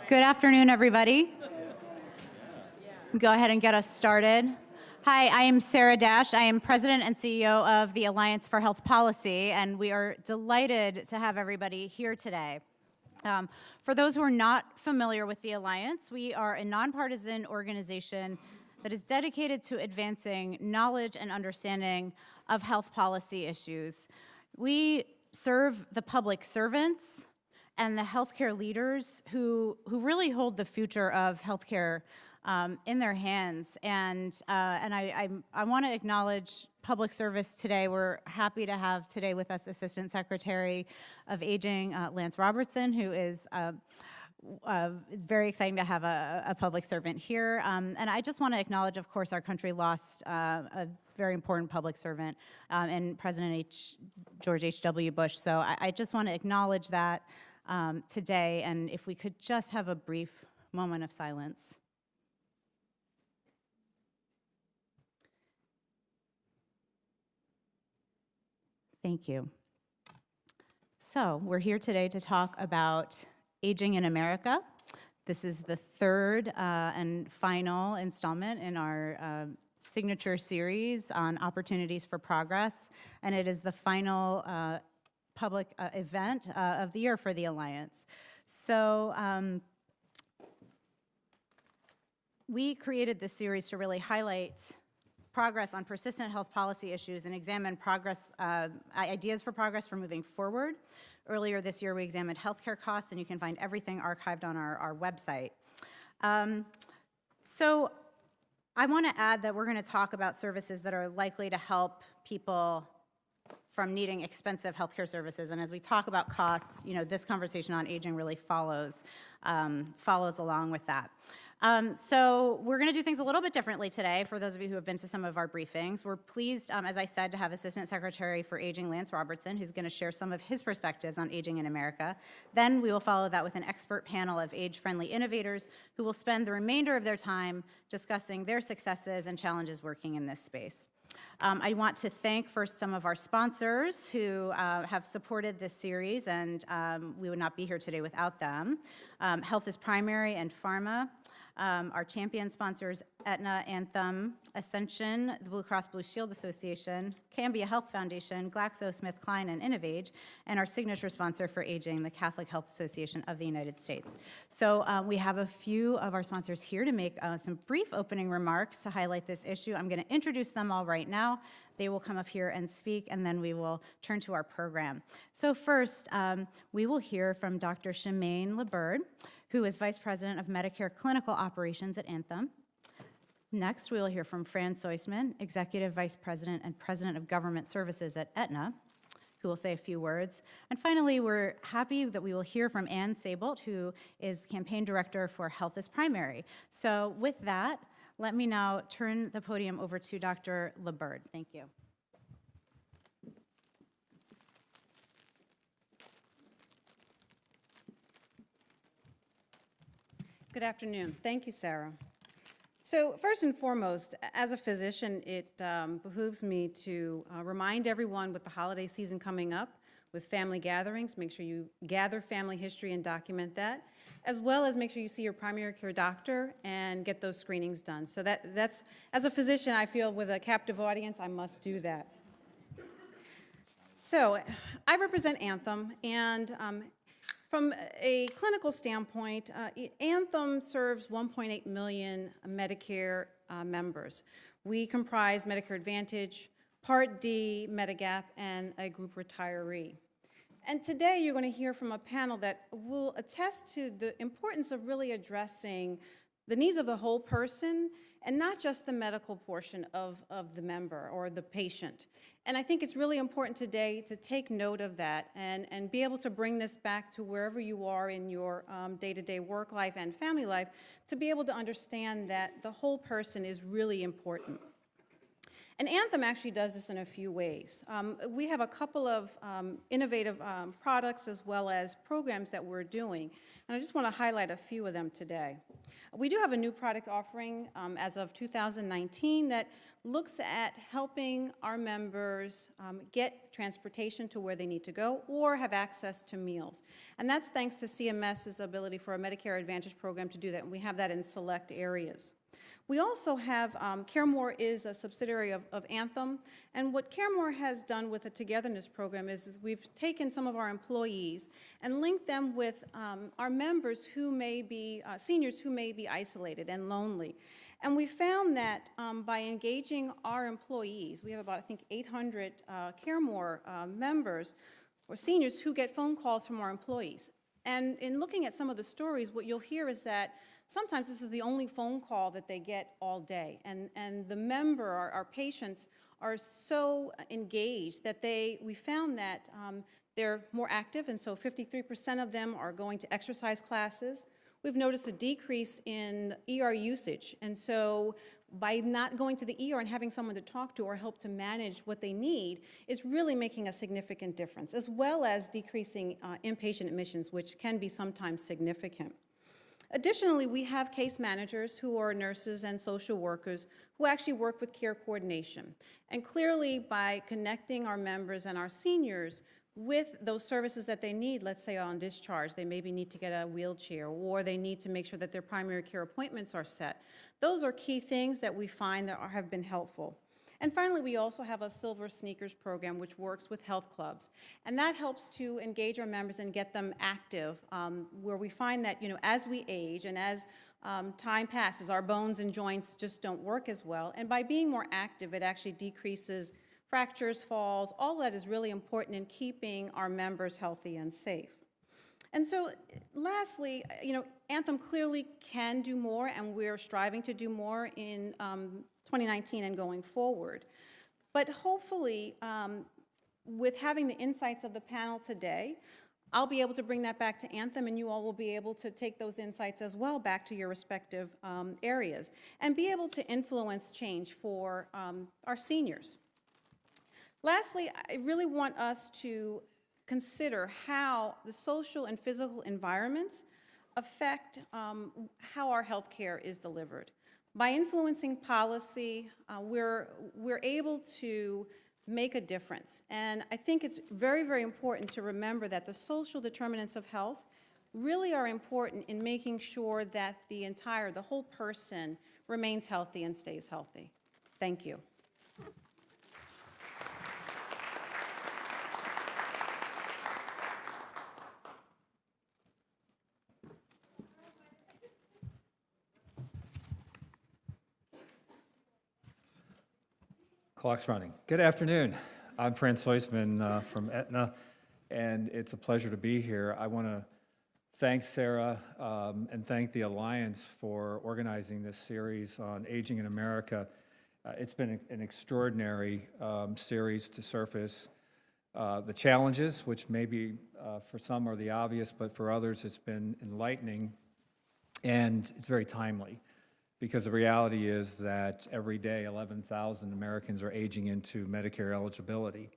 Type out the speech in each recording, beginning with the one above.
Good afternoon, everybody. Go ahead and get us started. Hi, I am Sarah Dash. I am President and CEO of the Alliance for Health Policy, and we are delighted to have everybody here today. For those who are not familiar with the Alliance, we are a nonpartisan organization that is dedicated to advancing knowledge and understanding of health policy issues. We serve the public servants and the healthcare leaders who really hold the future of healthcare in their hands. And I want to acknowledge public service today. We're happy to have today with us Assistant Secretary of Aging, Lance Robertson, who is it's very exciting to have a public servant here. And I just want to acknowledge, of course, our country lost a very important public servant in President George H.W. Bush. So I just want to acknowledge that today, and if we could just have a brief moment of silence. Thank you. So we're here today to talk about aging in America. This is the third and final installment in our signature series on opportunities for progress, and it is the final public event of the year for the Alliance. So we created this series to really highlight progress on persistent health policy issues and examine progress, ideas for progress for moving forward. Earlier this year, we examined healthcare costs, and you can find everything archived on our website. So I want to add that we're going to talk about services that are likely to help people from needing expensive healthcare services. And as we talk about costs, this conversation on aging really follows along with that. So we're going to do things a little bit differently today. For those of you who have been to some of our briefings, we're pleased, as I said, to have Assistant Secretary for Aging Lance Robertson, who's going to share some of his perspectives on aging in America. Then we will follow that with an expert panel of age-friendly innovators who will spend the remainder of their time discussing their successes and challenges working in this space. I want to thank first some of our sponsors who have supported this series, and we would not be here today without them. Health is Primary and Pharma. Our champion sponsors, Aetna, Anthem, Ascension, the Blue Cross Blue Shield Association, Cambia Health Foundation, GlaxoSmithKline, and Innovage, and our signature sponsor for aging, the Catholic Health Association of the United States. So we have a few of our sponsors here to make some brief opening remarks to highlight this issue. I'm going to introduce them all right now. They will come up here and speak, and then we will turn to our program. So first, we will hear from Dr. Shemaine LaBird, who is Vice President of Medicare Clinical Operations at Anthem. Next, we will hear from Fran Weissman, Executive Vice President and President of Government Services at Aetna, who will say a few words. And finally, we're happy that we will hear from Ann Sabol, who is Campaign Director for Health is Primary. So with that, let me now turn the podium over to Dr. LaBird. Thank you. Good afternoon. Thank you, Sarah. So first and foremost, as a physician, it behooves me to remind everyone with the holiday season coming up, with family gatherings, make sure you gather family history and document that, as well as make sure you see your primary care doctor and get those screenings done. So that's, as a physician, I feel with a captive audience, I must do that. So I represent Anthem, and from a clinical standpoint, Anthem serves 1.8 million Medicare members. We comprise Medicare Advantage, Part D, Medigap, and a group retiree. And today you're going to hear from a panel that will attest to the importance of really addressing the needs of the whole person and not just the medical portion of the member or the patient. And I think it's really important today to take note of that and be able to bring this back to wherever you are in your day-to-day work life and family life to be able to understand that the whole person is really important. And Anthem actually does this in a few ways. We have a couple of innovative products as well as programs that we're doing. And I just want to highlight a few of them today. We do have a new product offering as of 2019 that looks at helping our members get transportation to where they need to go or have access to meals. And that's thanks to CMS's ability for a Medicare Advantage program to do that, and we have that in select areas. We also have, CareMore is a subsidiary of Anthem, and what CareMore has done with the Togetherness program is we've taken some of our employees and linked them with our members who may be, seniors who may be isolated and lonely. And we found that by engaging our employees, we have about, I think, 800 CareMore members or seniors who get phone calls from our employees. And in looking at some of the stories, what you'll hear is that sometimes this is the only phone call that they get all day. And the member, our patients, are so engaged that we found that they're more active, and so 53% of them are going to exercise classes. We've noticed a decrease in ER usage, and so by not going to the ER and having someone to talk to or help to manage what they need is really making a significant difference, as well as decreasing inpatient admissions, which can be sometimes significant. Additionally, we have case managers who are nurses and social workers who actually work with care coordination. And clearly, by connecting our members and our seniors with those services that they need, let's say on discharge, they maybe need to get a wheelchair, or they need to make sure that their primary care appointments are set. Those are key things that we find that have been helpful. And finally, we also have a Silver Sneakers program, which works with health clubs. And that helps to engage our members and get them active, where we find that, as we age and as time passes, our bones and joints just don't work as well. And by being more active, it actually decreases fractures, falls. All that is really important in keeping our members healthy and safe. And so, lastly, Anthem clearly can do more, and we're striving to do more in 2019 and going forward. But hopefully, with having the insights of the panel today, I'll be able to bring that back to Anthem, and you all will be able to take those insights as well back to your respective areas and be able to influence change for our seniors. Lastly, I really want us to consider how the social and physical environments affect how our health care is delivered. By influencing policy, we're able to make a difference. And I think it's very, very important to remember that the social determinants of health really are important in making sure that the whole person remains healthy and stays healthy. Thank you. Clock's running. Good afternoon. I'm Weissman from Aetna, and it's a pleasure to be here. I want to thank Sarah and thank the Alliance for organizing this series on aging in America. It's been an extraordinary series to surface the challenges, which maybe for some are the obvious, but for others it's been enlightening, and it's very timely. Because the reality is that every day 11,000 Americans are aging into Medicare eligibility,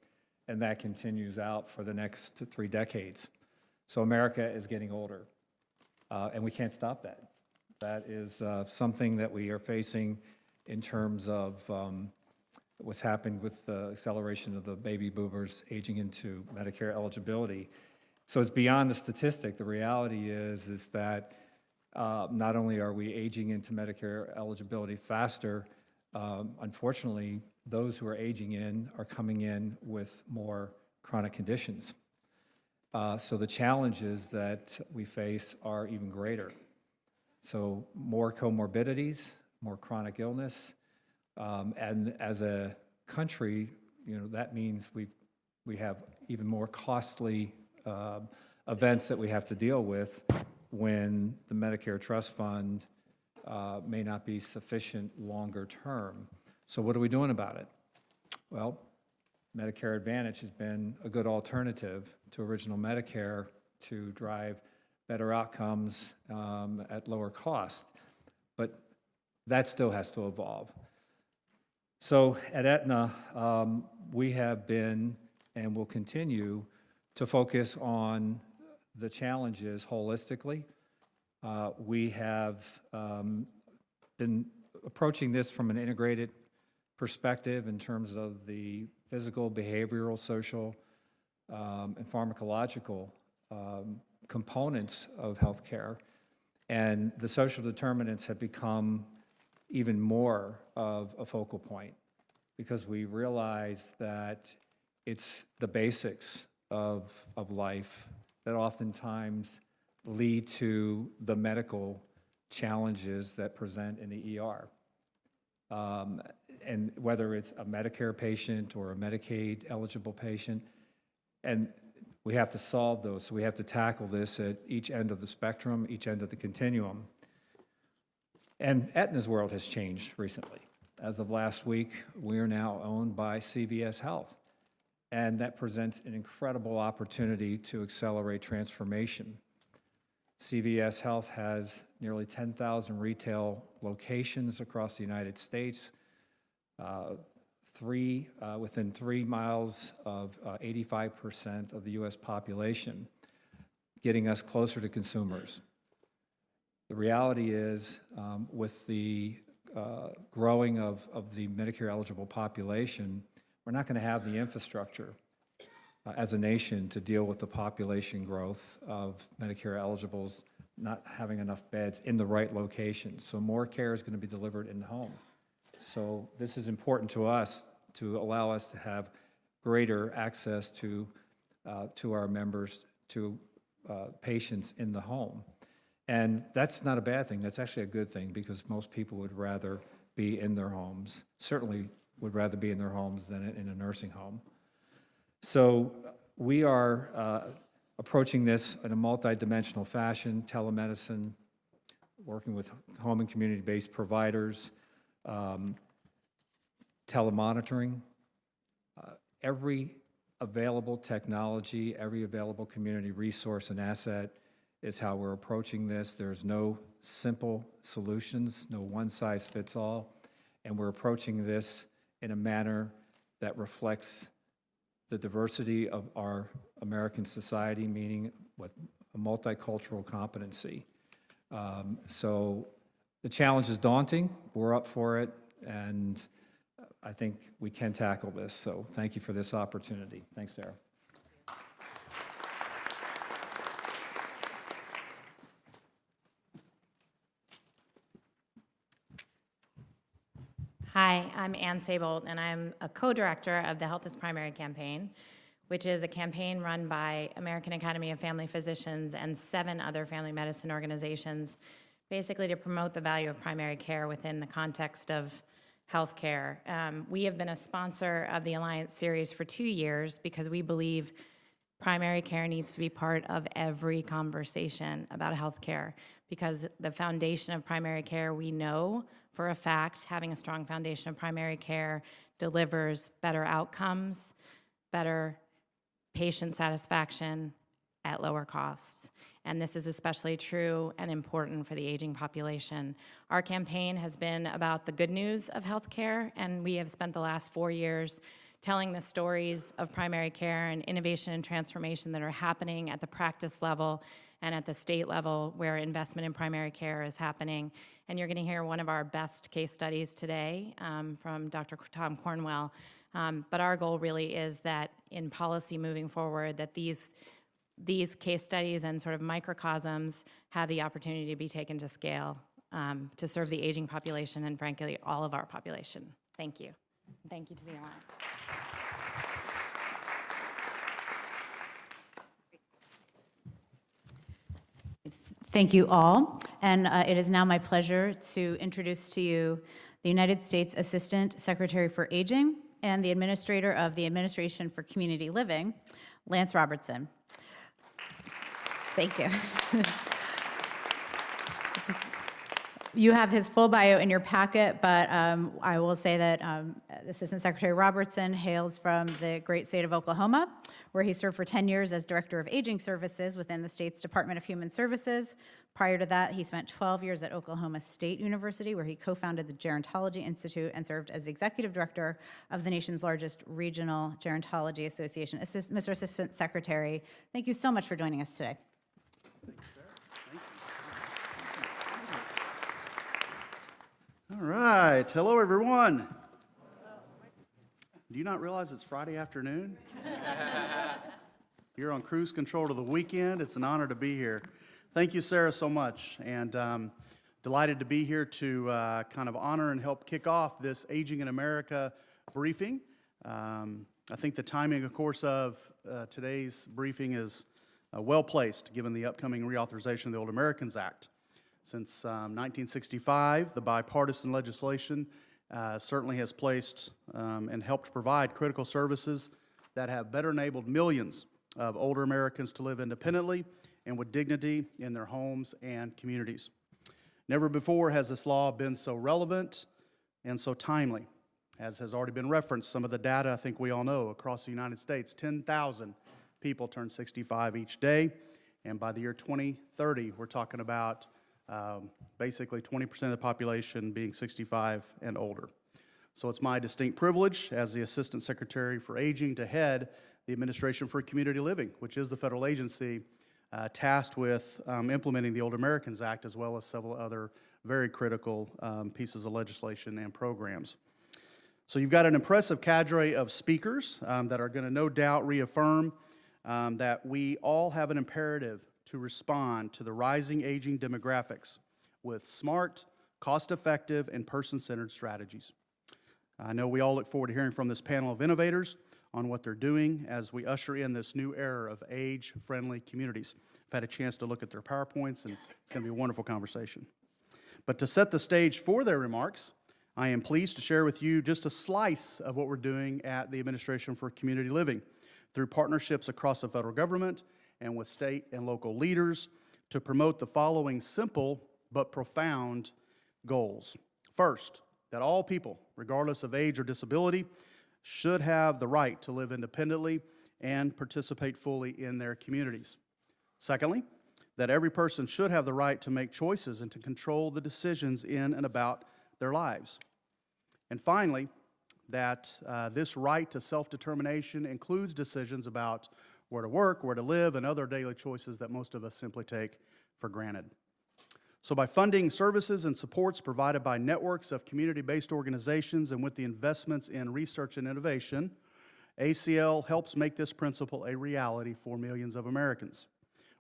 and that continues out for the next 3 decades. So America is getting older, and we can't stop that. That is something that we are facing in terms of what's happened with the acceleration of the baby boomers aging into Medicare eligibility. So it's beyond the statistic. The reality is that not only are we aging into Medicare eligibility faster, unfortunately, those who are aging in are coming in with more chronic conditions. So the challenges that we face are even greater. So more comorbidities, more chronic illness, and as a country, that means we have even more costly events that we have to deal with when the Medicare Trust Fund may not be sufficient longer term. So what are we doing about it? Well, Medicare Advantage has been a good alternative to original Medicare to drive better outcomes at lower cost, but that still has to evolve. So at Aetna, we have been and will continue to focus on the challenges holistically. We have been approaching this from an integrated perspective in terms of the physical, behavioral, social, and pharmacological components of healthcare. And the social determinants have become even more of a focal point because we realize that it's the basics of life that oftentimes lead to the medical challenges that present in the ER. And whether it's a Medicare patient or a Medicaid eligible patient, and we have to solve those, so we have to tackle this at each end of the spectrum, each end of the continuum. And Aetna's world has changed recently. As of last week, we are now owned by CVS Health, and that presents an incredible opportunity to accelerate transformation. CVS Health has nearly 10,000 retail locations across the United States, within 3 miles of 85% of the U.S. population, getting us closer to consumers. The reality is, with the growing of the Medicare-eligible population, we're not going to have the infrastructure as a nation to deal with the population growth of Medicare eligibles not having enough beds in the right locations. So more care is going to be delivered in the home. So this is important to us to allow us to have greater access to our members, to patients in the home. And that's not a bad thing. That's actually a good thing because most people would rather be in their homes, certainly would rather be in their homes than in a nursing home. So we are approaching this in a multidimensional fashion, telemedicine, working with home and community-based providers, telemonitoring, every available technology, every available community resource and asset is how we're approaching this. There's no simple solutions, no one-size-fits-all, and we're approaching this in a manner that reflects the diversity of our American society, meaning with a multicultural competency. So the challenge is daunting. We're up for it, and I think we can tackle this. So thank you for this opportunity. Thanks, Sarah. Hi, I'm Ann Sabol, and I'm a co-director of the Health is Primary campaign, which is a campaign run by American Academy of Family Physicians and 7 other family medicine organizations, basically to promote the value of primary care within the context of healthcare. We have been a sponsor of the Alliance series for 2 years because we believe primary care needs to be part of every conversation about healthcare, because the foundation of primary care, we know for a fact, having a strong foundation of primary care delivers better outcomes, better patient satisfaction at lower costs. And this is especially true and important for the aging population. Our campaign has been about the good news of healthcare, and we have spent the last 4 years telling the stories of primary care and innovation and transformation that are happening at the practice level and at the state level where investment in primary care is happening. And you're going to hear one of our best case studies today from Dr. Tom Cornwell. But our goal really is that in policy moving forward, that these case studies and sort of microcosms have the opportunity to be taken to scale to serve the aging population and, frankly, all of our population. Thank you. Thank you to the Alliance. Thank you all. And it is now my pleasure to introduce to you the United States Assistant Secretary for Aging and the Administrator of the Administration for Community Living, Lance Robertson. Thank you. You have his full bio in your packet, but I will say that Assistant Secretary Robertson hails from the great state of Oklahoma, where he served for 10 years as Director of Aging Services within the state's Department of Human Services. Prior to that, he spent 12 years at Oklahoma State University, where he co-founded the Gerontology Institute and served as Executive Director of the nation's largest regional gerontology association. Mr. Assistant Secretary, thank you so much for joining us today. Thanks, Sarah. Thank you. All right. Hello, everyone. you not realize it's Friday afternoon? You're on cruise control to the weekend. It's an honor to be here. Thank you, Sarah, so much. And delighted to be here to kind of honor and help kick off this Aging in America briefing. I think the timing, of course, of today's briefing is well placed given the upcoming reauthorization of the Old Americans Act. Since 1965, the bipartisan legislation certainly has placed and helped provide critical services that have better enabled millions of older Americans to live independently and with dignity in their homes and communities. Never before has this law been so relevant and so timely. As has already been referenced, some of the data I think we all know across the United States, 10,000 people turn 65 each day, and by the year 2030, we're talking about basically 20% of the population being 65 and older. So it's my distinct privilege as the Assistant Secretary for Aging to head the Administration for Community Living, which is the federal agency tasked with implementing the Old Americans Act, as well as several other very critical pieces of legislation and programs. So you've got an impressive cadre of speakers that are going to no doubt reaffirm that we all have an imperative to respond to the rising aging demographics with smart, cost-effective, and person-centered strategies. I know we all look forward to hearing from this panel of innovators on what they're doing as we usher in this new era of age-friendly communities. I've had a chance to look at their PowerPoints, and it's going to be a wonderful conversation. But to set the stage for their remarks, I am pleased to share with you just a slice of what we're doing at the Administration for Community Living through partnerships across the federal government and with state and local leaders to promote the following simple but profound goals. First, that all people, regardless of age or disability, should have the right to live independently and participate fully in their communities. Secondly, that every person should have the right to make choices and to control the decisions in and about their lives. And finally, that this right to self-determination includes decisions about where to work, where to live, and other daily choices that most of us simply take for granted. So by funding services and supports provided by networks of community-based organizations and with the investments in research and innovation, ACL helps make this principle a reality for millions of Americans.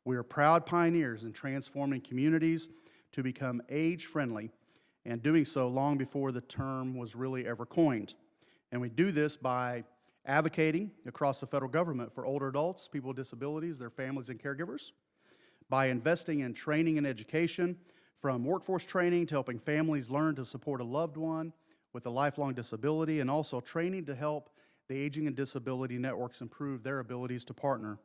We are proud pioneers in transforming communities to become age-friendly, and doing so long before the term was really ever coined. And we do this by advocating across the federal government for older adults, people with disabilities, their families, and caregivers, by investing in training and education, from workforce training to helping families learn to support a loved one with a lifelong disability, and also training to help the aging and disability networks improve their abilities to partner.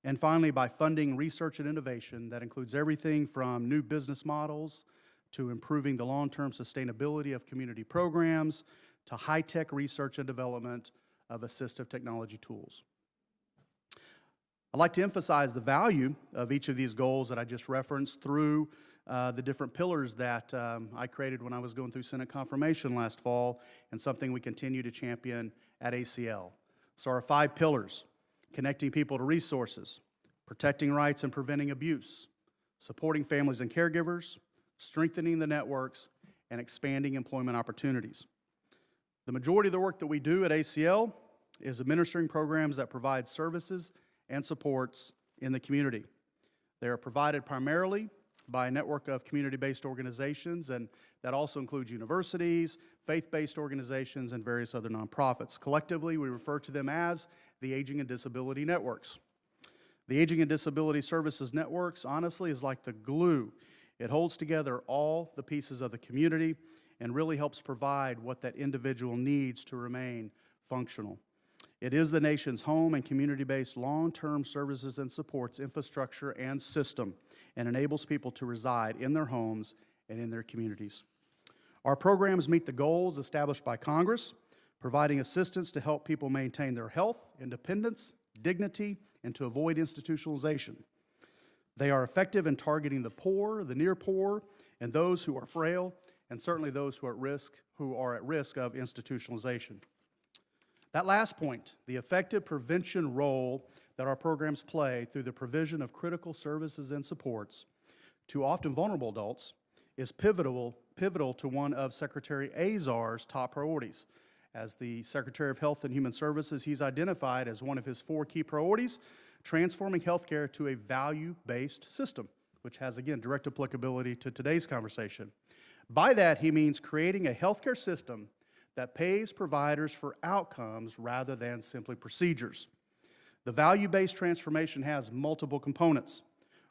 And finally, by funding research and innovation that includes everything from new business models to improving the long-term sustainability of community programs to high-tech research and development of assistive technology tools. I'd like to emphasize the value of each of these goals that I just referenced through the different pillars that I created when I was going through Senate confirmation last fall, and something we continue to champion at ACL. So our 5 pillars: connecting people to resources, protecting rights and preventing abuse, supporting families and caregivers, strengthening the networks, and expanding employment opportunities. The majority of the work that we do at ACL is administering programs that provide services and supports in the community. They are provided primarily by a network of community-based organizations, and that also includes universities, faith-based organizations, and various other nonprofits. Collectively, we refer to them as the Aging and Disability Networks. The Aging and Disability Services Networks, honestly, is like the glue. It holds together all the pieces of the community and really helps provide what that individual needs to remain functional. It is the nation's home and community-based long-term services and supports infrastructure and system, and enables people to reside in their homes and in their communities. Our programs meet the goals established by Congress, providing assistance to help people maintain their health, independence, dignity, and to avoid institutionalization. They are effective in targeting the poor, the near poor, and those who are frail, and certainly those who are at risk of institutionalization. That last point, the effective prevention role that our programs play through the provision of critical services and supports to often vulnerable adults, is pivotal to one of Secretary Azar's top priorities, As the Secretary of Health and Human Services, he's identified as one of his 4 key priorities, transforming healthcare to a value-based system, which has, again, direct applicability to today's conversation. By that, he means creating a healthcare system that pays providers for outcomes rather than simply procedures. The value-based transformation has multiple components.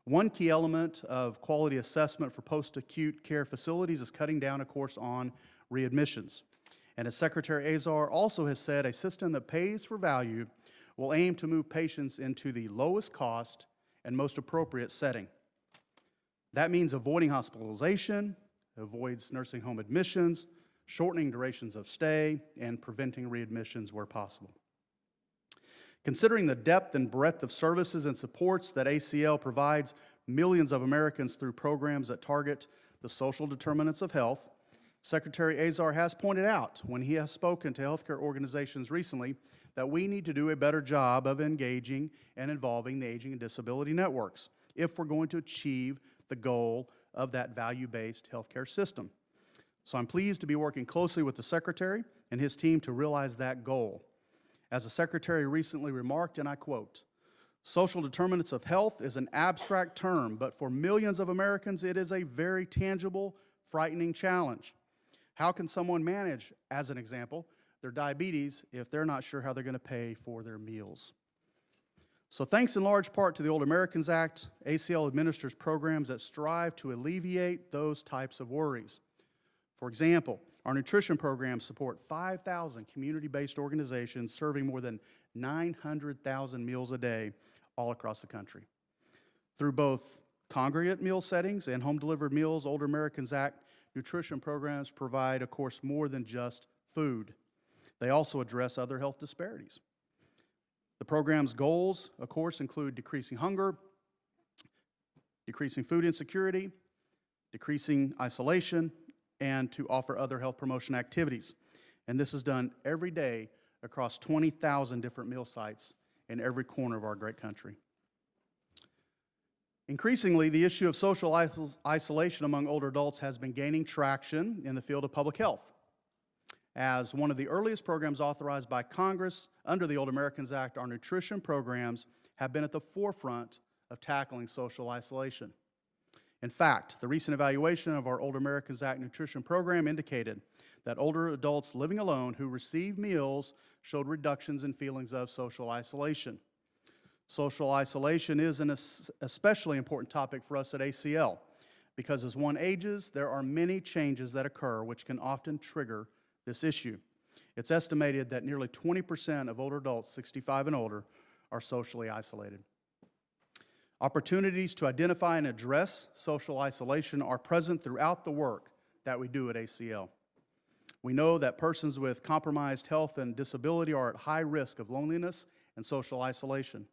One key element of quality assessment for post-acute care facilities is cutting down, of course, on readmissions. And as Secretary Azar also has said, a system that pays for value will aim to move patients into the lowest cost and most appropriate setting. That means avoiding hospitalization, avoids nursing home admissions, shortening durations of stay, and preventing readmissions where possible. Considering the depth and breadth of services and supports that ACL provides millions of Americans through programs that target the social determinants of health, Secretary Azar has pointed out when he has spoken to healthcare organizations recently that we need to do a better job of engaging and involving the aging and disability networks if we're going to achieve the goal of that value-based healthcare system. So I'm pleased to be working closely with the Secretary and his team to realize that goal. As the Secretary recently remarked, and I quote, "Social determinants of health is an abstract term, but for millions of Americans it is a very tangible, frightening challenge. How can someone manage, as an example, their diabetes if they're not sure how they're going to pay for their meals?" So thanks in large part to the Old Americans Act, ACL administers programs that strive to alleviate those types of worries. For example, our nutrition programs support 5,000 community-based organizations serving more than 900,000 meals a day all across the country. Through both congregate meal settings and home-delivered meals, Older Americans Act nutrition programs provide, of course, more than just food. They also address other health disparities. The program's goals, of course, include decreasing hunger, decreasing food insecurity, decreasing isolation, and to offer other health promotion activities. And this is done every day across 20,000 different meal sites in every corner of our great country. Increasingly, the issue of social isolation among older adults has been gaining traction in the field of public health. As one of the earliest programs authorized by Congress under the Old Americans Act, our nutrition programs have been at the forefront of tackling social isolation. In fact, the recent evaluation of our Old Americans Act nutrition program indicated that older adults living alone who received meals showed reductions in feelings of social isolation. Social isolation is an especially important topic for us at ACL because as one ages, there are many changes that occur which can often trigger this issue. It's estimated that nearly 20% of older adults 65 and older are socially isolated. Opportunities to identify and address social isolation are present throughout the work that we do at ACL. We know that persons with compromised health and disability are at high risk of loneliness and social isolation.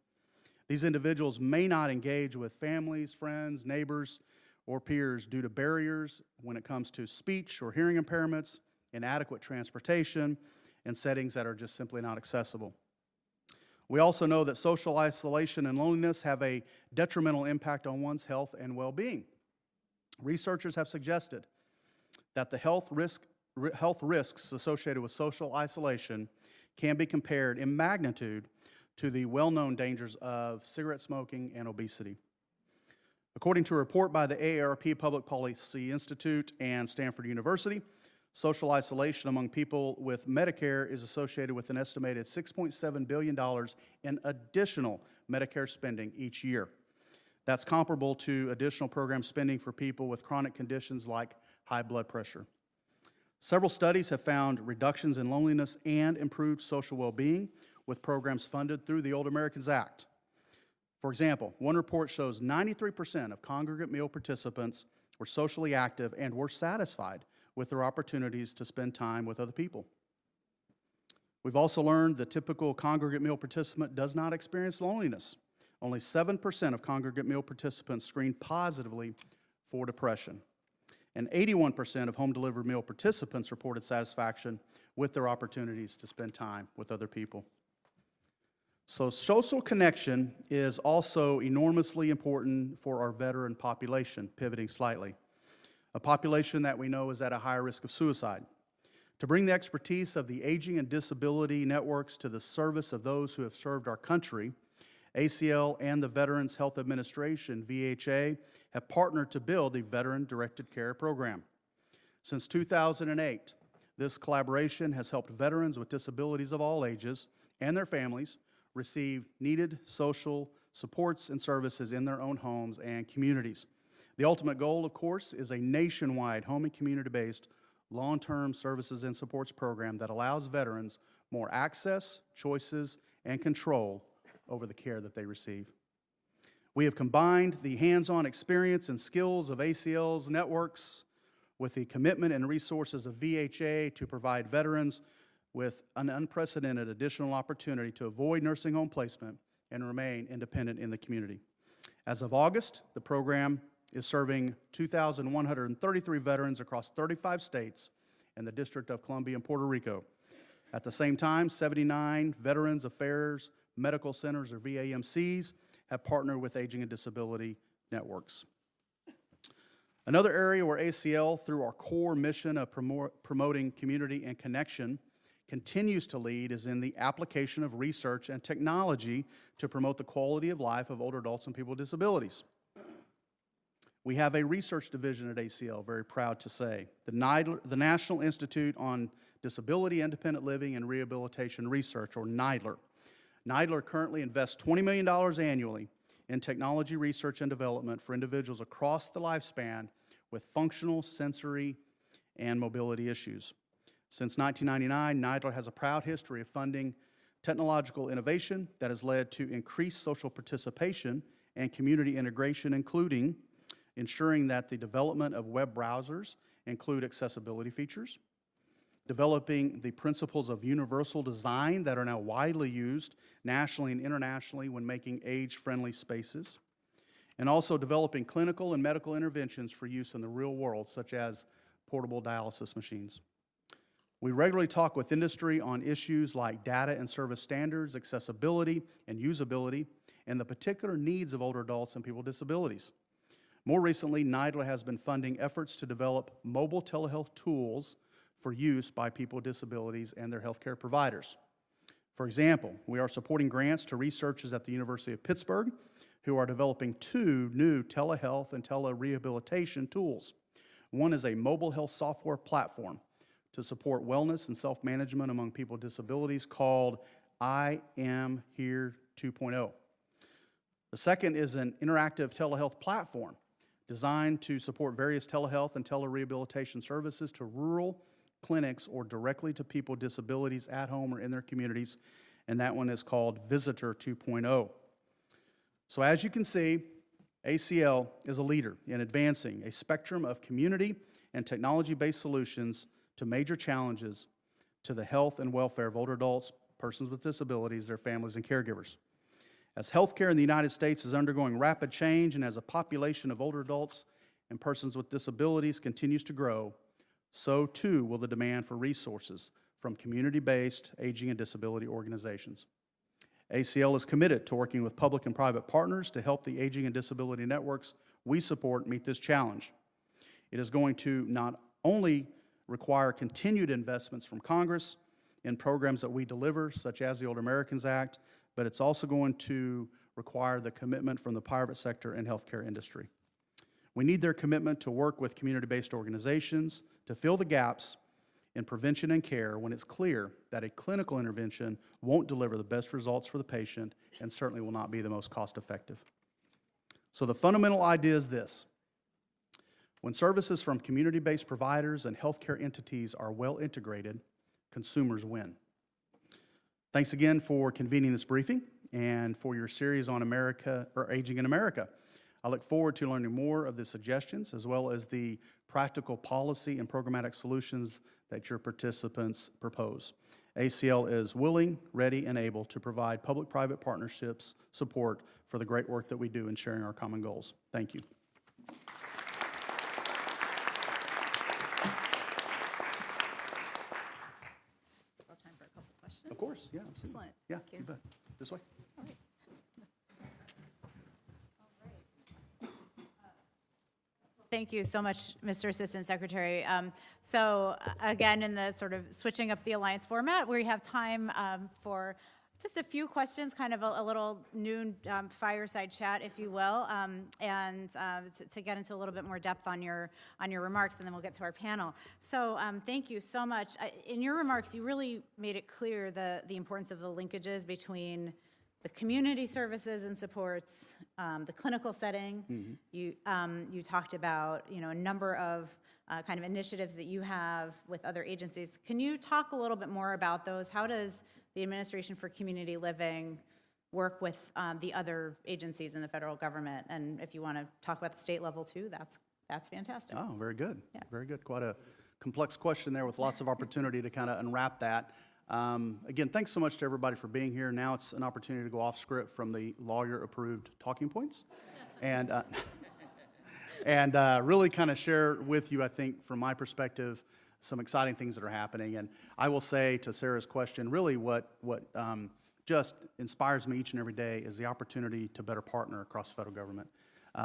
These individuals may not engage with families, friends, neighbors, or peers due to barriers when it comes to speech or hearing impairments, inadequate transportation, and settings that are just simply not accessible. We also know that social isolation and loneliness have a detrimental impact on one's health and well-being. Researchers have suggested that the health risks associated with social isolation can be compared in magnitude to the well-known dangers of cigarette smoking and obesity. According to a report by the AARP Public Policy Institute and Stanford University, social isolation among people with Medicare is associated with an estimated $6.7 billion in additional Medicare spending each year. That's comparable to additional program spending for people with chronic conditions like high blood pressure. Several studies have found reductions in loneliness and improved social well-being with programs funded through the Old Americans Act. For example, one report shows 93% of congregate meal participants were socially active and were satisfied with their opportunities to spend time with other people. We've also learned the typical congregate meal participant does not experience loneliness. Only 7% of congregate meal participants screened positively for depression. And 81% of home-delivered meal participants reported satisfaction with their opportunities to spend time with other people. So social connection is also enormously important for our veteran population, pivoting slightly. A population that we know is at a higher risk of suicide. To bring the expertise of the aging and disability networks to the service of those who have served our country, ACL and the Veterans Health Administration, VHA, have partnered to build the Veteran-Directed Care Program. Since 2008, this collaboration has helped veterans with disabilities of all ages and their families receive needed social supports and services in their own homes and communities. The ultimate goal, of course, is a nationwide home and community-based long-term services and supports program that allows veterans more access, choices, and control over the care that they receive. We have combined the hands-on experience and skills of ACL's networks with the commitment and resources of VHA to provide veterans with an unprecedented additional opportunity to avoid nursing home placement and remain independent in the community. As of August, the program is serving 2,133 veterans across 35 states and the District of Columbia and Puerto Rico. At the same time, 79 Veterans Affairs Medical Centers, or VAMCs, have partnered with Aging and Disability Networks. Another area where ACL, through our core mission of promoting community and connection, continues to lead is in the application of research and technology to promote the quality of life of older adults and people with disabilities. We have a research division at ACL, very proud to say. The National Institute on Disability, Independent Living, and Rehabilitation Research, or NIDLR. NIDLR currently invests $20 million annually in technology research and development for individuals across the lifespan with functional, sensory, and mobility issues. Since 1999, NIDLR has a proud history of funding technological innovation that has led to increased social participation and community integration, including ensuring that the development of web browsers include accessibility features, developing the principles of universal design that are now widely used nationally and internationally when making age-friendly spaces, and also developing clinical and medical interventions for use in the real world, such as portable dialysis machines. We regularly talk with industry on issues like data and service standards, accessibility and usability, and the particular needs of older adults and people with disabilities. More recently, NIDLR has been funding efforts to develop mobile telehealth tools for use by people with disabilities and their healthcare providers. For example, we are supporting grants to researchers at the University of Pittsburgh who are developing 2 new telehealth and telerehabilitation tools. One is a mobile health software platform to support wellness and self-management among people with disabilities called I Am Here 2.0. The second is an interactive telehealth platform designed to support various telehealth and telerehabilitation services to rural clinics or directly to people with disabilities at home or in their communities, and that one is called Visitor 2.0. So as you can see, ACL is a leader in advancing a spectrum of community and technology-based solutions to major challenges to the health and welfare of older adults, persons with disabilities, their families, and caregivers. As healthcare in the United States is undergoing rapid change and as a population of older adults and persons with disabilities continues to grow, so too will the demand for resources from community-based aging and disability organizations. ACL is committed to working with public and private partners to help the aging and disability networks we support meet this challenge. It is going to not only require continued investments from Congress in programs that we deliver, such as the Older Americans Act, but it's also going to require the commitment from the private sector and healthcare industry. We need their commitment to work with community-based organizations to fill the gaps in prevention and care when it's clear that a clinical intervention won't deliver the best results for the patient and certainly will not be the most cost-effective. So the fundamental idea is this: when services from community-based providers and healthcare entities are well integrated, consumers win. Thanks again for convening this briefing and for your series on America, or Aging in America. I look forward to learning more of the suggestions as well as the practical policy and programmatic solutions that your participants propose. ACL is willing, ready, and able to provide public-private partnerships support for the great work that we do in sharing our common goals. Thank you. Still time for a couple questions? Of course, yeah, absolutely. Excellent. Yeah, Thank you. you bet. This way. All right. Thank you so much, Mr. Assistant Secretary. So again, in the sort of switching up the Alliance format, we have time for just a few questions, kind of a little noon fireside chat, if you will, and to get into a little bit more depth on your remarks, and then we'll get to our panel. So thank you so much. In your remarks, you really made it clear the importance of the linkages between the community services and supports, the clinical setting. Mm-hmm. You talked about a number of kind of initiatives that you have with other agencies. Can you talk a little bit more about those? How does the Administration for Community Living work with the other agencies in the federal government? And if you want to talk about the state level too, that's fantastic. Oh, very good. Yeah. Very good. Quite a complex question there with lots of opportunity to kind of unwrap that. Again, thanks so much to everybody for being here. Now it's an opportunity to go off script from the lawyer-approved talking points and really kind of share with you, I think, from my perspective, some exciting things that are happening. And I will say to Sarah's question, really what just inspires me each and every day is the opportunity to better partner across the federal government.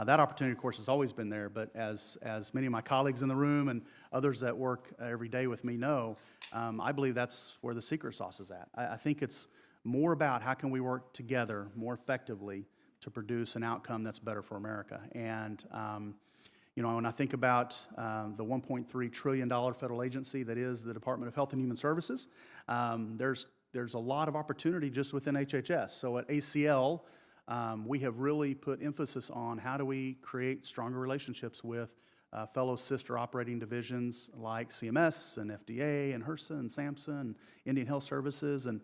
That opportunity, of course, has always been there, but as many of my colleagues in the room and others that work every day with me know, I believe that's where the secret sauce is at. I think it's more about how can we work together more effectively to produce an outcome that's better for America. And when I think about the $1.3 trillion federal agency that is the Department of Health and Human Services, there's a lot of opportunity just within HHS. So at ACL, we have really put emphasis on how do we create stronger relationships with fellow sister operating divisions like CMS and FDA and HRSA and SAMHSA and Indian Health Services, and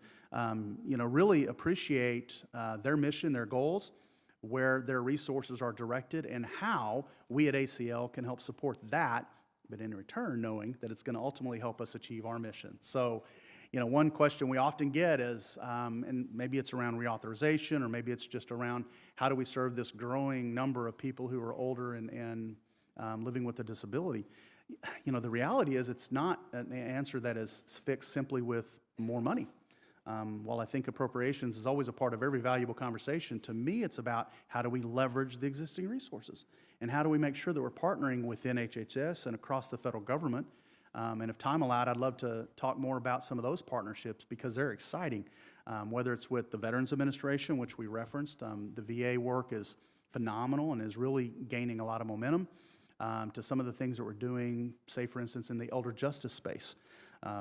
really appreciate their mission, their goals, where their resources are directed, and how we at ACL can help support that, but in return knowing that it's going to ultimately help us achieve our mission. So, one question we often get is, and maybe it's around reauthorization, or maybe it's just around how do we serve this growing number of people who are older and living with a disability. The reality is it's not an answer that is fixed simply with more money. While I think appropriations is always a part of every valuable conversation, to me it's about how do we leverage the existing resources, and how do we make sure that we're partnering within HHS and across the federal government. And if time allowed, I'd love to talk more about some of those partnerships because they're exciting. Whether it's with the Veterans Administration, which we referenced, the VA work is phenomenal and is really gaining a lot of momentum, to some of the things that we're doing, say for instance in the elder justice space.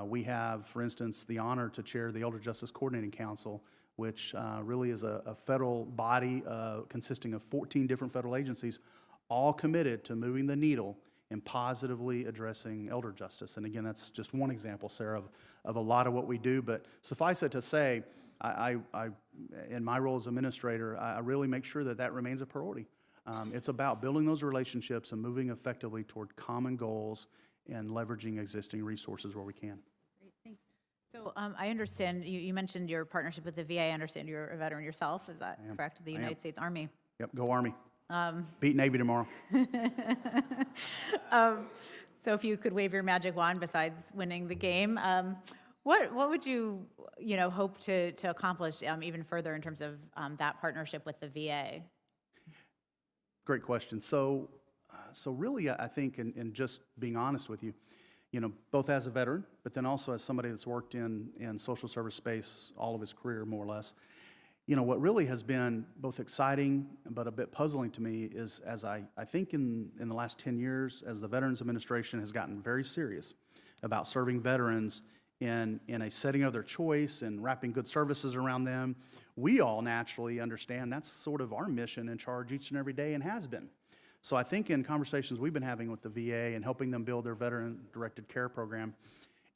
We have, for instance, the honor to chair the Elder Justice Coordinating Council, which really is a federal body consisting of 14 different federal agencies, all committed to moving the needle and positively addressing elder justice. And again, that's just one example, Sarah, of a lot of what we do. But suffice it to say, I in my role as administrator, I really make sure that remains a priority. It's about building those relationships and moving effectively toward common goals and leveraging existing resources where we can. Great, thanks. So I understand, you mentioned your partnership with the VA. I understand you're a veteran yourself, is that correct? The United States Army. Yep, go Army. Beat Navy tomorrow. So if you could wave your magic wand besides winning the game, what would you hope to accomplish even further in terms of that partnership with the VA? Great question. So really, I think, and just being honest with you, both as a veteran, but then also as somebody that's worked in social service space all of his career, more or less, what really has been both exciting but a bit puzzling to me is, as I think in the last 10 years, as the Veterans Administration has gotten very serious about serving veterans in a setting of their choice and wrapping good services around them, we all naturally understand that's sort of our mission and charge each and every day, and has been. So I think in conversations we've been having with the VA and helping them build their veteran-directed care program,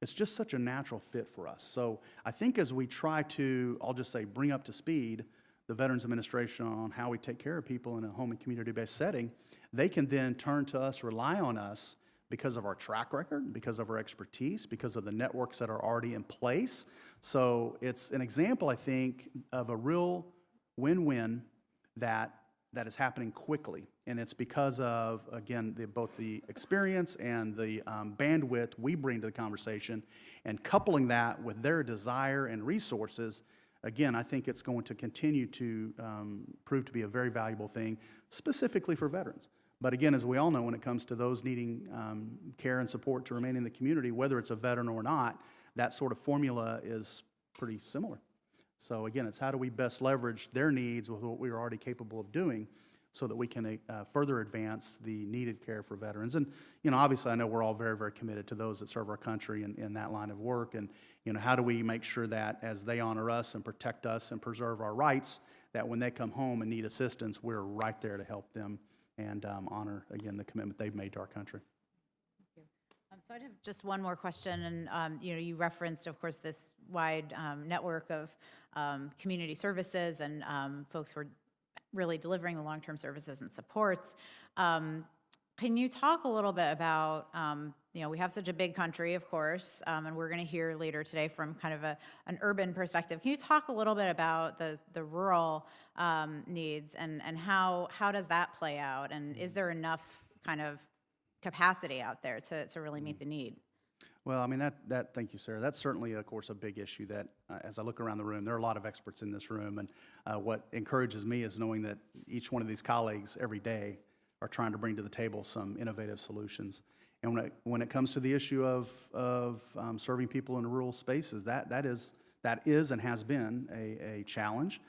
it's just such a natural fit for us. So I think as we try to, I'll just say, bring up to speed the Veterans Administration on how we take care of people in a home and community-based setting, they can then turn to us, rely on us because of our track record, because of our expertise, because of the networks that are already in place. So it's an example, I think, of a real win-win that is happening quickly. And it's because of, again, both the experience and the bandwidth we bring to the conversation, and coupling that with their desire and resources. Again, I think it's going to continue to prove to be a very valuable thing, specifically for veterans. But again, as we all know, when it comes to those needing care and support to remain in the community, whether it's a veteran or not, that sort of formula is pretty similar. So again, it's how do we best leverage their needs with what we are already capable of doing so that we can further advance the needed care for veterans. And, obviously I know we're all very, very committed to those that serve our country in that line of work. And, how do we make sure that as they honor us and protect us and preserve our rights, that when they come home and need assistance, we're right there to help them and honor, again, the commitment they've made to our country. So I have just one more question, and you referenced, of course, this wide network of community services and folks who are really delivering the long-term services and supports. Can you talk a little bit about, we have such a big country, of course, and we're going to hear later today from kind of an urban perspective. Can you talk a little bit about the rural needs and how does that play out? And is there enough kind of capacity out there to really meet the need? Well, I mean, thank you, Sarah. That's certainly, of course, a big issue that, as I look around the room, there are a lot of experts in this room, and what encourages me is knowing that each one of these colleagues every day are trying to bring to the table some innovative solutions. And when it comes to the issue of serving people in rural spaces, that is and has been a challenge.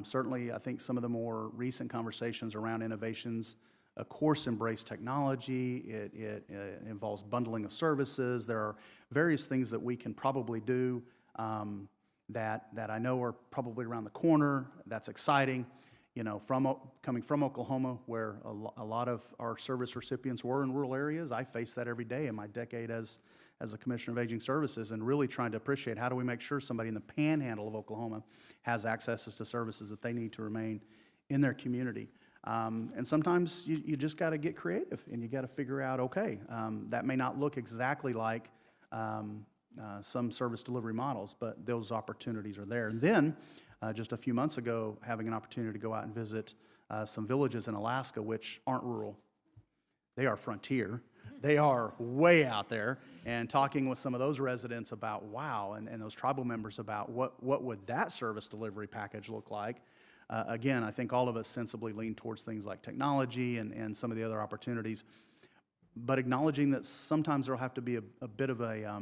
Certainly, I think some of the more recent conversations around innovations, of course, embrace technology. It involves bundling of services. There are various things that we can probably do that I know are probably around the corner. That's exciting. Coming from Oklahoma, where a lot of our service recipients were in rural areas, I face that every day in my decade as a Commissioner of Aging Services, and really trying to appreciate how do we make sure somebody in the panhandle of Oklahoma has access to services that they need to remain in their community. And sometimes you just got to get creative, and you got to figure out, okay, that may not look exactly like some service delivery models, but those opportunities are there. And then, just a few months ago, having an opportunity to go out and visit some villages in Alaska which aren't rural. They are frontier. They are way out there, and talking with some of those residents about, wow, and those tribal members about what would that service delivery package look like. Again, I think all of us sensibly lean towards things like technology and some of the other opportunities, but acknowledging that sometimes there'll have to be a bit of a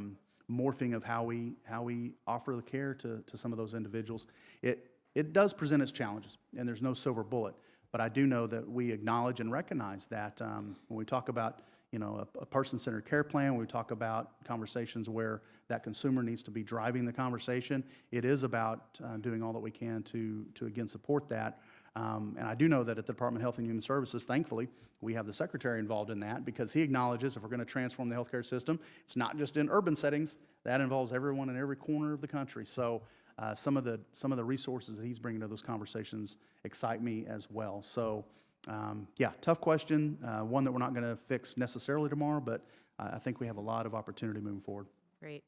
morphing of how we offer the care to some of those individuals. It does present its challenges, and there's no silver bullet, but I do know that we acknowledge and recognize that when we talk about a person-centered care plan, when we talk about conversations where that consumer needs to be driving the conversation, it is about doing all that we can to again support that. And I do know that at the Department of Health and Human Services, thankfully, we have the Secretary involved in that, because he acknowledges if we're going to transform the healthcare system, it's not just in urban settings. That involves everyone in every corner of the country. So some of the resources that he's bringing to those conversations excite me as well. So yeah, tough question, one that we're not going to fix necessarily tomorrow, but I think we have a lot of opportunity moving forward. Great.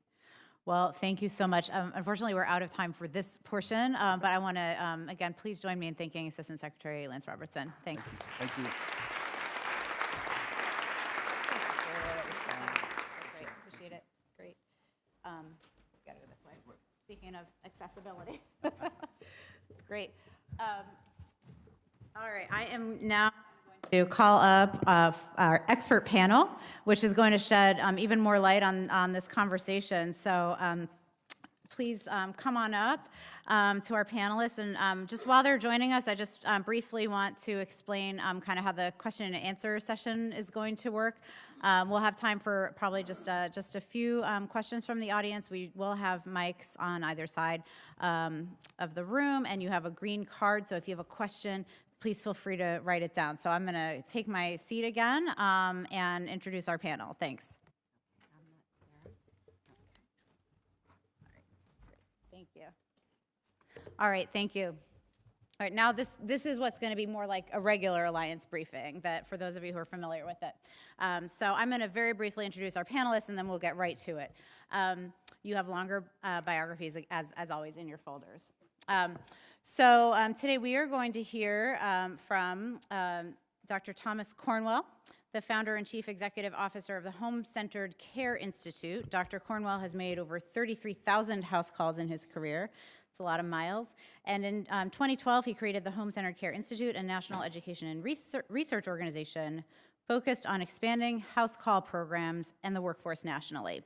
Well, thank you so much. Unfortunately, we're out of time for this portion, but I want to, again, please join me in thanking Assistant Secretary Lance Robertson. Thanks. Thank you. Great. Appreciate it. Great. Got to go this way. Speaking of accessibility. Great. All right, I am now going to call up our expert panel, which is going to shed even more light on this conversation. So please come on up to our panelists. And just while they're joining us, I just briefly want to explain kind of how the question and answer session is going to work. We'll have time for probably just a few questions from the audience. We will have mics on either side of the room, and you have a green card. So if you have a question, please feel free to write it down. So I'm going to take my seat again and introduce our panel. Thanks. Thank you. All right, thank you. All right, now this is what's going to be more like a regular Alliance briefing, that for those of you who are familiar with it. So I'm going to very briefly introduce our panelists, and then we'll get right to it. You have longer biographies, as always, in your folders. So today we are going to hear from Dr. Thomas Cornwell, the founder and chief executive officer of the Home-Centered Care Institute. Dr. Cornwell has made over 33,000 house calls in his career, It's a lot of miles. And in 2012, he created the Home-Centered Care Institute, a national education and research organization focused on expanding house call programs and the workforce nationally.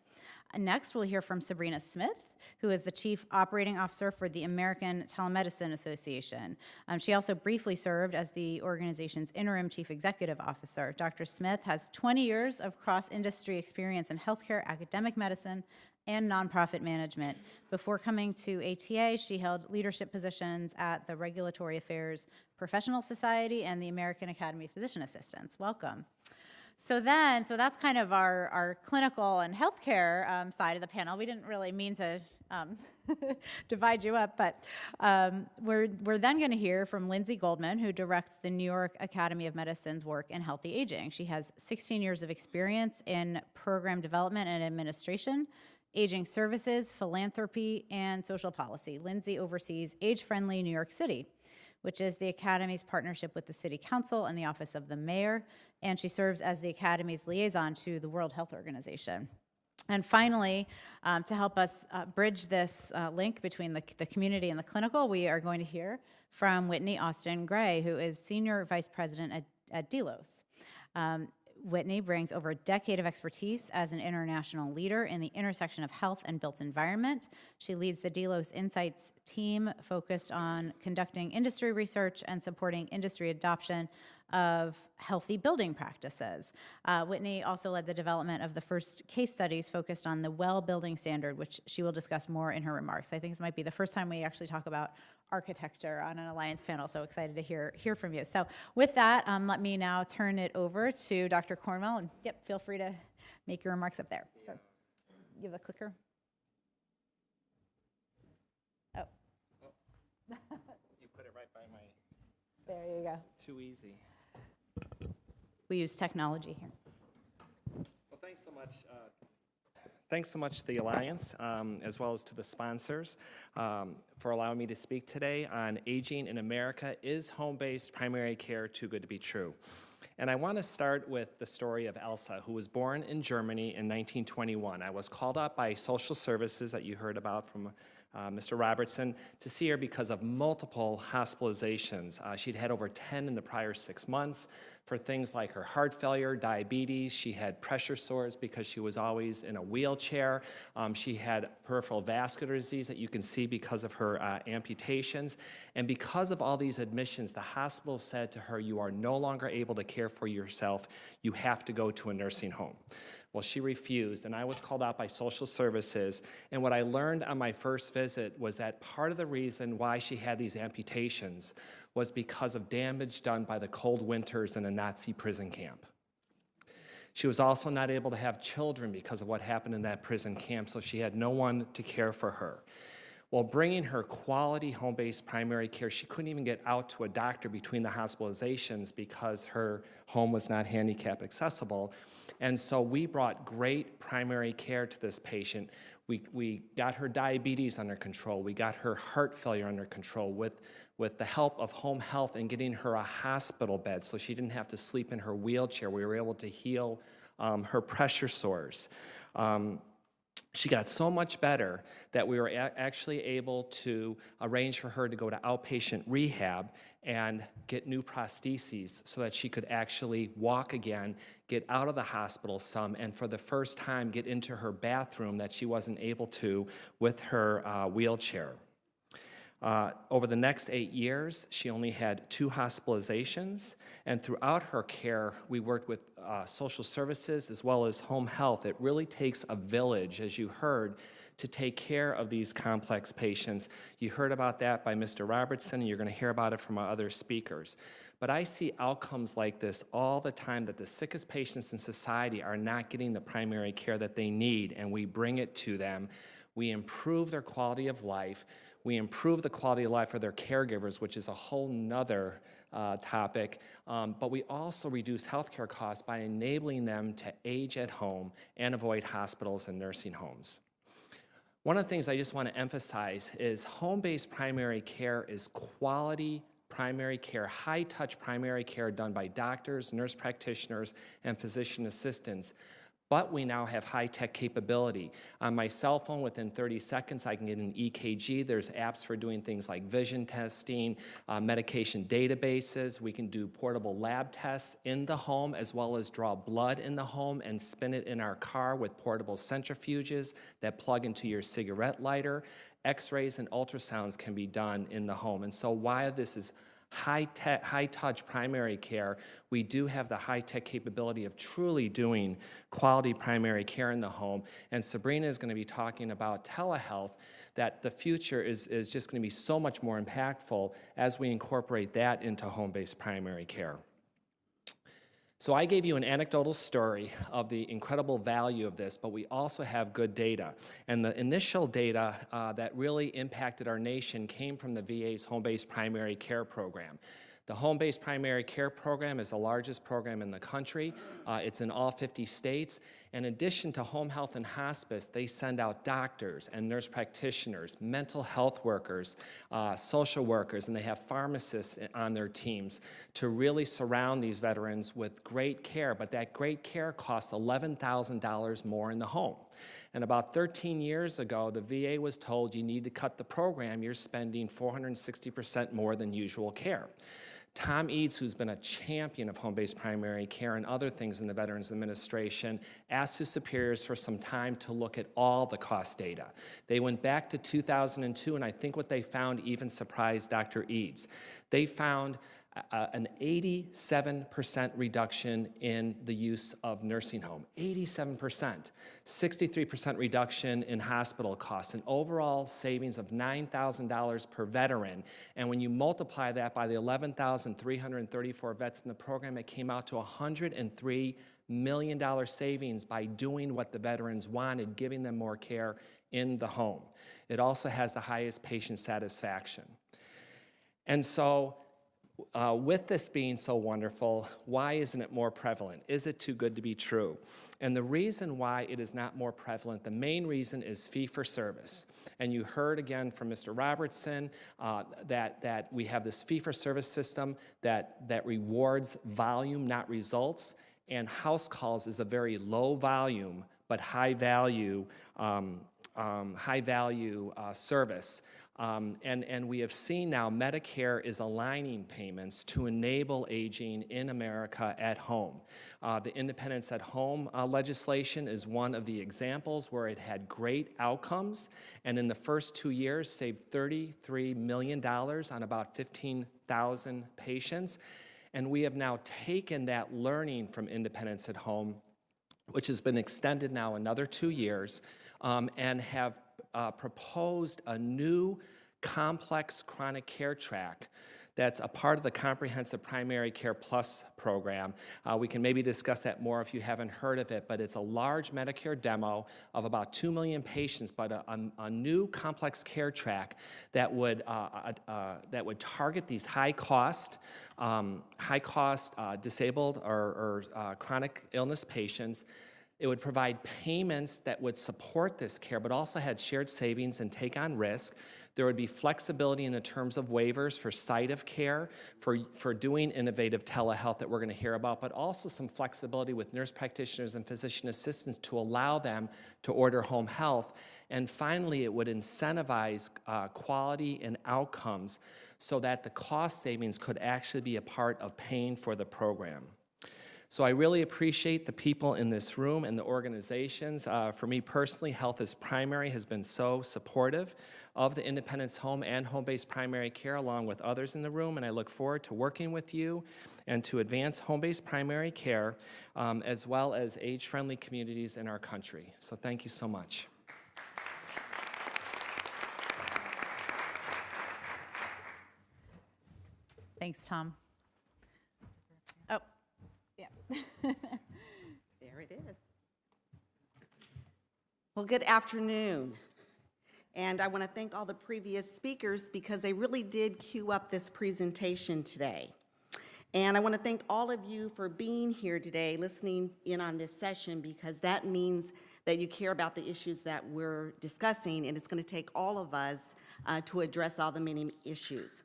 Next, we'll hear from Sabrina Smith, who is the Chief Operating Officer for the American Telemedicine Association. She also briefly served as the organization's interim Chief Executive Officer. Dr. Smith has 20 years of cross-industry experience in healthcare, academic medicine, and nonprofit management. Before coming to ATA, she held leadership positions at the Regulatory Affairs Professional Society and the American Academy of Physician Assistants. Welcome. So that's kind of our clinical and healthcare side of the panel. We didn't really mean to divide you up, but we're then going to hear from Lindsay Goldman, who directs the New York Academy of Medicine's work in healthy aging. She has 16 years of experience in program development and administration, aging services, philanthropy, and social policy. Lindsay oversees Age-Friendly New York City, which is the Academy's partnership with the City Council and the Office of the Mayor, and she serves as the Academy's liaison to the World Health Organization. And finally, to help us bridge this link between the community and the clinical, we are going to hear from Whitney Austin Gray, who is Senior Vice President at Delos. Whitney brings over a decade of expertise as an international leader in the intersection of health and built environment. She leads the Delos Insights team focused on conducting industry research and supporting industry adoption of healthy building practices. Whitney also led the development of the first case studies focused on the WELL building standard, which she will discuss more in her remarks. I think this might be the first time we actually talk about architecture on an Alliance panel, so excited to hear from you. So with that, let me now turn it over to Dr. Cornwell, and feel free to make your remarks up there. Sure. You have a clicker? Oh. You put it right by my... There you go. Too easy. We use technology here. Well, thanks so much. Thanks so much to the Alliance, as well as to the sponsors, for allowing me to speak today on aging in America. Is home-based primary care too good to be true? And I want to start with the story of Elsa, who was born in Germany in 1921. I was called up by social services that you heard about from Mr. Robertson to see her because of multiple hospitalizations. She'd had over 10 in the prior 6 months for things like her heart failure, diabetes. She had pressure sores because she was always in a wheelchair. She had peripheral vascular disease that you can see because of her amputations. And because of all these admissions, the hospital said to her, "You are no longer able to care for yourself. You have to go to a nursing home." Well, she refused, and I was called out by social services, and what I learned on my first visit was that part of the reason why she had these amputations was because of damage done by the cold winters in a Nazi prison camp. She was also not able to have children because of what happened in that prison camp, so she had no one to care for her. While bringing her quality home-based primary care, she couldn't even get out to a doctor between the hospitalizations because her home was not handicap accessible. And so we brought great primary care to this patient. We got her diabetes under control. We got her heart failure under control with the help of home health and getting her a hospital bed so she didn't have to sleep in her wheelchair. We were able to heal her pressure sores. She got so much better that we were actually able to arrange for her to go to outpatient rehab and get new prostheses so that she could actually walk again, get out of the hospital some, and for the first time get into her bathroom that she wasn't able to with her wheelchair. Over the next 8 years, she only had 2 hospitalizations, and throughout her care, we worked with social services as well as home health. It really takes a village, as you heard, to take care of these complex patients. You heard about that by Mr. Robertson, and you're going to hear about it from our other speakers. But I see outcomes like this all the time, that the sickest patients in society are not getting the primary care that they need, and we bring it to them. We improve their quality of life. We improve the quality of life for their caregivers, which is a whole nother topic, but we also reduce healthcare costs by enabling them to age at home and avoid hospitals and nursing homes. One of the things I just want to emphasize is home-based primary care is quality primary care, high-touch primary care done by doctors, nurse practitioners, and physician assistants. but we now have high-tech capability. On my cell phone, within 30 seconds, I can get an EKG. There's apps for doing things like vision testing, medication databases. We can do portable lab tests in the home, as well as draw blood in the home and spin it in our car with portable centrifuges that plug into your cigarette lighter. X-rays and ultrasounds can be done in the home. And so while this is high-tech, high-touch primary care, we do have the high-tech capability of truly doing quality primary care in the home. And Sabrina is going to be talking about telehealth, that the future is just going to be so much more impactful as we incorporate that into home-based primary care. So I gave you an anecdotal story of the incredible value of this, but we also have good data. And the initial data that really impacted our nation came from the VA's home-based primary care program. The home-based primary care program is the largest program in the country. It's in all 50 states. In addition to home health and hospice, they send out doctors and nurse practitioners, mental health workers, social workers, and they have pharmacists on their teams to really surround these veterans with great care. But that great care costs $11,000 more in the home. And about 13 years ago, the VA was told you need to cut the program. You're spending 460% more than usual care. Tom Eads, who's been a champion of home-based primary care and other things in the Veterans Administration, asked his superiors for some time to look at all the cost data. They went back to 2002, and I think what they found even surprised Dr. Eads. They found an 87% reduction in the use of nursing home, 87%, 63% reduction in hospital costs, an overall savings of $9,000 per veteran. And when you multiply that by the 11,334 vets in the program, it came out to $103 million savings by doing what the veterans wanted, giving them more care in the home. It also has the highest patient satisfaction. And so, with this being so wonderful, why isn't it more prevalent? Is it too good to be true? And the reason why it is not more prevalent, the main reason is fee-for-service. And you heard again from Mr. Robertson that we have this fee-for-service system that rewards volume, not results. And house calls is a very low volume but high value service. And we have seen now Medicare is aligning payments to enable aging in America at home. The Independence at Home legislation is one of the examples where it had great outcomes, and in the first 2 years saved $33 million on about 15,000 patients. And we have now taken that learning from Independence at Home, which has been extended now another 2 years, and have proposed a new complex chronic care track that's a part of the Comprehensive Primary Care Plus program. We can maybe discuss that more if you haven't heard of it, but it's a large Medicare demo of about 2 million patients, but a new complex care track that would target these high-cost disabled or chronic illness patients. It would provide payments that would support this care, but also had shared savings and take on risk. There would be flexibility in the terms of waivers for site of care, for doing innovative telehealth that we're going to hear about, but also some flexibility with nurse practitioners and physician assistants to allow them to order home health. And finally, it would incentivize quality and outcomes so that the cost savings could actually be a part of paying for the program. So I really appreciate the people in this room and the organizations. For me personally, Health is Primary has been so supportive of the Independence Home and home-based primary care, along with others in the room, and I look forward to working with you and to advance home-based primary care, as well as age-friendly communities in our country. So thank you so much. Thanks, Tom. Oh, yeah. There it is. Well, good afternoon. And I want to thank all the previous speakers because they really did cue up this presentation today. And I want to thank all of you for being here today, listening in on this session, because that means that you care about the issues that we're discussing, and it's going to take all of us to address all the many issues.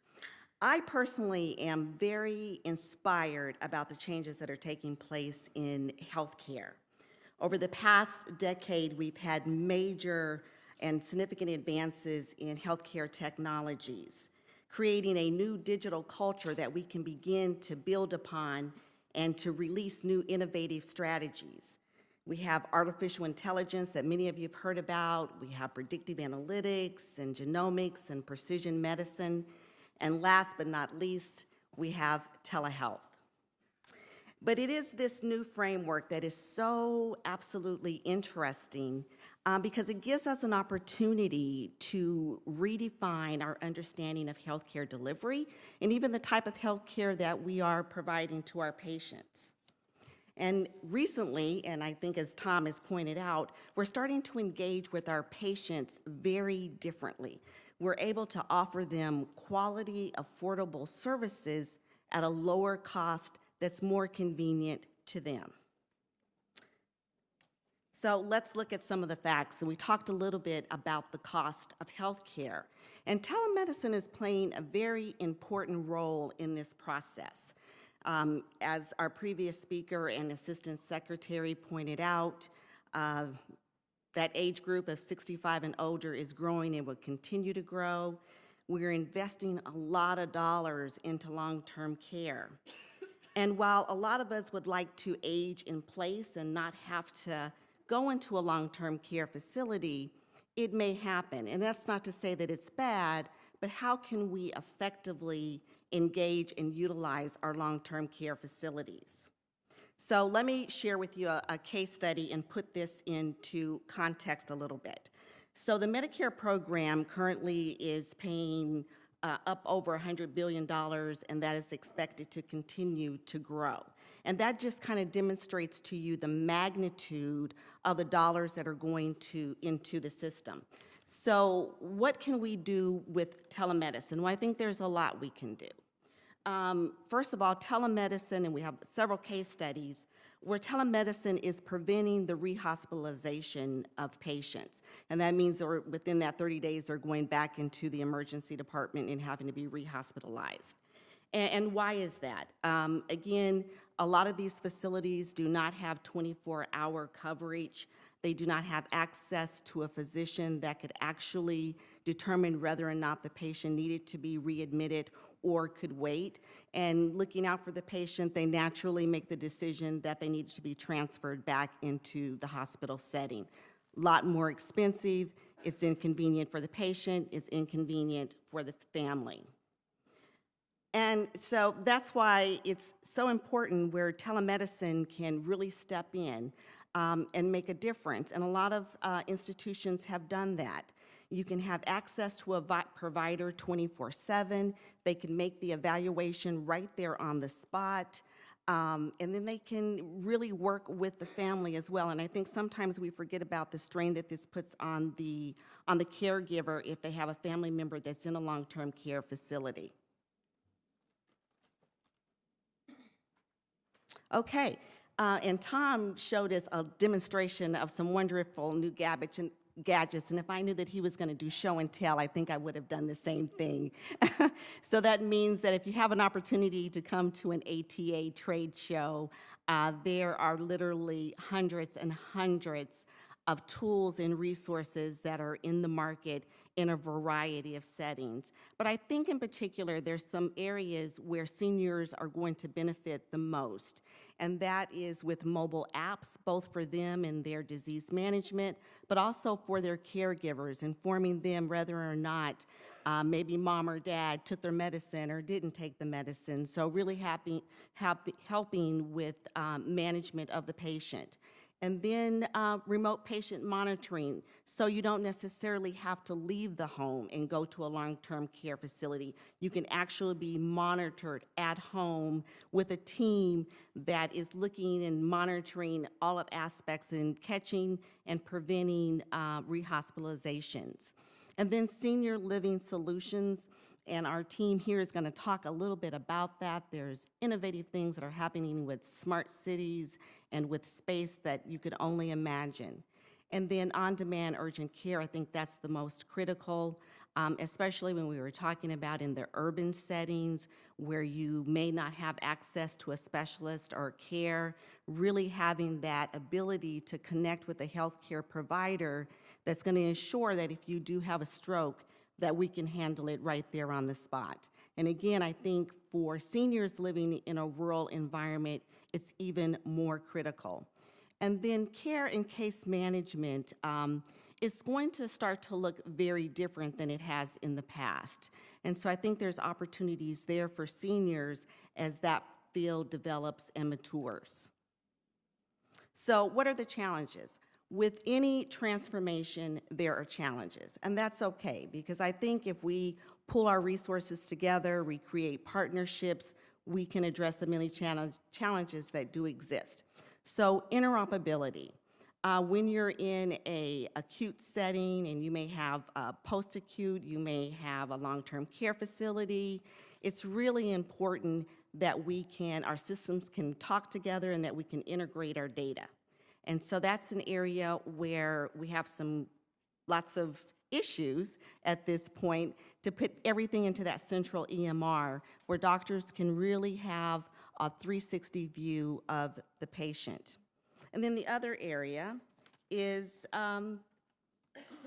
I personally am very inspired about the changes that are taking place in healthcare. Over the past decade, we've had major and significant advances in healthcare technologies, creating a new digital culture that we can begin to build upon and to release new innovative strategies. We have artificial intelligence that many of you have heard about. We have predictive analytics and genomics and precision medicine. And last but not least, we have telehealth. But it is this new framework that is so absolutely interesting because it gives us an opportunity to redefine our understanding of healthcare delivery and even the type of healthcare that we are providing to our patients. And recently, and I think as Tom has pointed out, we're starting to engage with our patients very differently. We're able to offer them quality, affordable services at a lower cost that's more convenient to them. So let's look at some of the facts. And we talked a little bit about the cost of healthcare. And telemedicine is playing a very important role in this process. As our previous speaker and Assistant Secretary pointed out, that age group of 65 and older is growing and will continue to grow. We're investing a lot of dollars into long-term care. And while a lot of us would like to age in place and not have to go into a long-term care facility, it may happen. And that's not to say that it's bad, but how can we effectively engage and utilize our long-term care facilities? So let me share with you a case study and put this into context a little bit. So the Medicare program currently is paying up over $100 billion, and that is expected to continue to grow. And that just kind of demonstrates to you the magnitude of the dollars that are going into the system. So what can we do with telemedicine? Well, I think there's a lot we can do. First of all, telemedicine, and we have several case studies where telemedicine is preventing the rehospitalization of patients. And that means that within that 30 days, they're going back into the emergency department and having to be rehospitalized. And why is that? Again, a lot of these facilities do not have 24-hour coverage. They do not have access to a physician that could actually determine whether or not the patient needed to be readmitted or could wait. And looking out for the patient, they naturally make the decision that they need to be transferred back into the hospital setting. A lot more expensive, it's inconvenient for the patient, it's inconvenient for the family. And so that's why it's so important where telemedicine can really step in and make a difference. And a lot of institutions have done that. You can have access to a provider 24/7. They can make the evaluation right there on the spot. And then they can really work with the family as well. And I think sometimes we forget about the strain that this puts on the caregiver if they have a family member that's in a long-term care facility. Okay, and Tom showed us a demonstration of some wonderful new gadgets, and if I knew that he was going to do show and tell, I think I would have done the same thing. So that means that if you have an opportunity to come to an ATA trade show, there are literally hundreds and hundreds of tools and resources that are in the market in a variety of settings. But I think in particular, there's some areas where seniors are going to benefit the most. And that is with mobile apps, both for them and their disease management, but also for their caregivers, informing them whether or not maybe mom or dad took their medicine or didn't take the medicine. So really helping with management of the patient. And then remote patient monitoring, so you don't necessarily have to leave the home and go to a long-term care facility. You can actually be monitored at home with a team that is looking and monitoring all of aspects and catching and preventing rehospitalizations. And then senior living solutions, and our team here is going to talk a little bit about that. There's innovative things that are happening with smart cities and with space that you could only imagine. And then on-demand urgent care, I think that's the most critical. especially when we were talking about in the urban settings where you may not have access to a specialist or care, really having that ability to connect with a healthcare provider that's going to ensure that if you do have a stroke, that we can handle it right there on the spot. And again, I think for seniors living in a rural environment, it's even more critical. And then care and case management is going to start to look very different than it has in the past. And so I think there's opportunities there for seniors as that field develops and matures. So what are the challenges? With any transformation, there are challenges, and that's okay, because I think if we pull our resources together, we create partnerships, we can address the many challenges that do exist. So interoperability. When you're in a acute setting and you may have post-acute, you may have a long-term care facility, it's really important that our systems can talk together and that we can integrate our data. And so that's an area where we have lots of issues at this point to put everything into that central EMR where doctors can really have a 360 view of the patient. And then the other area is,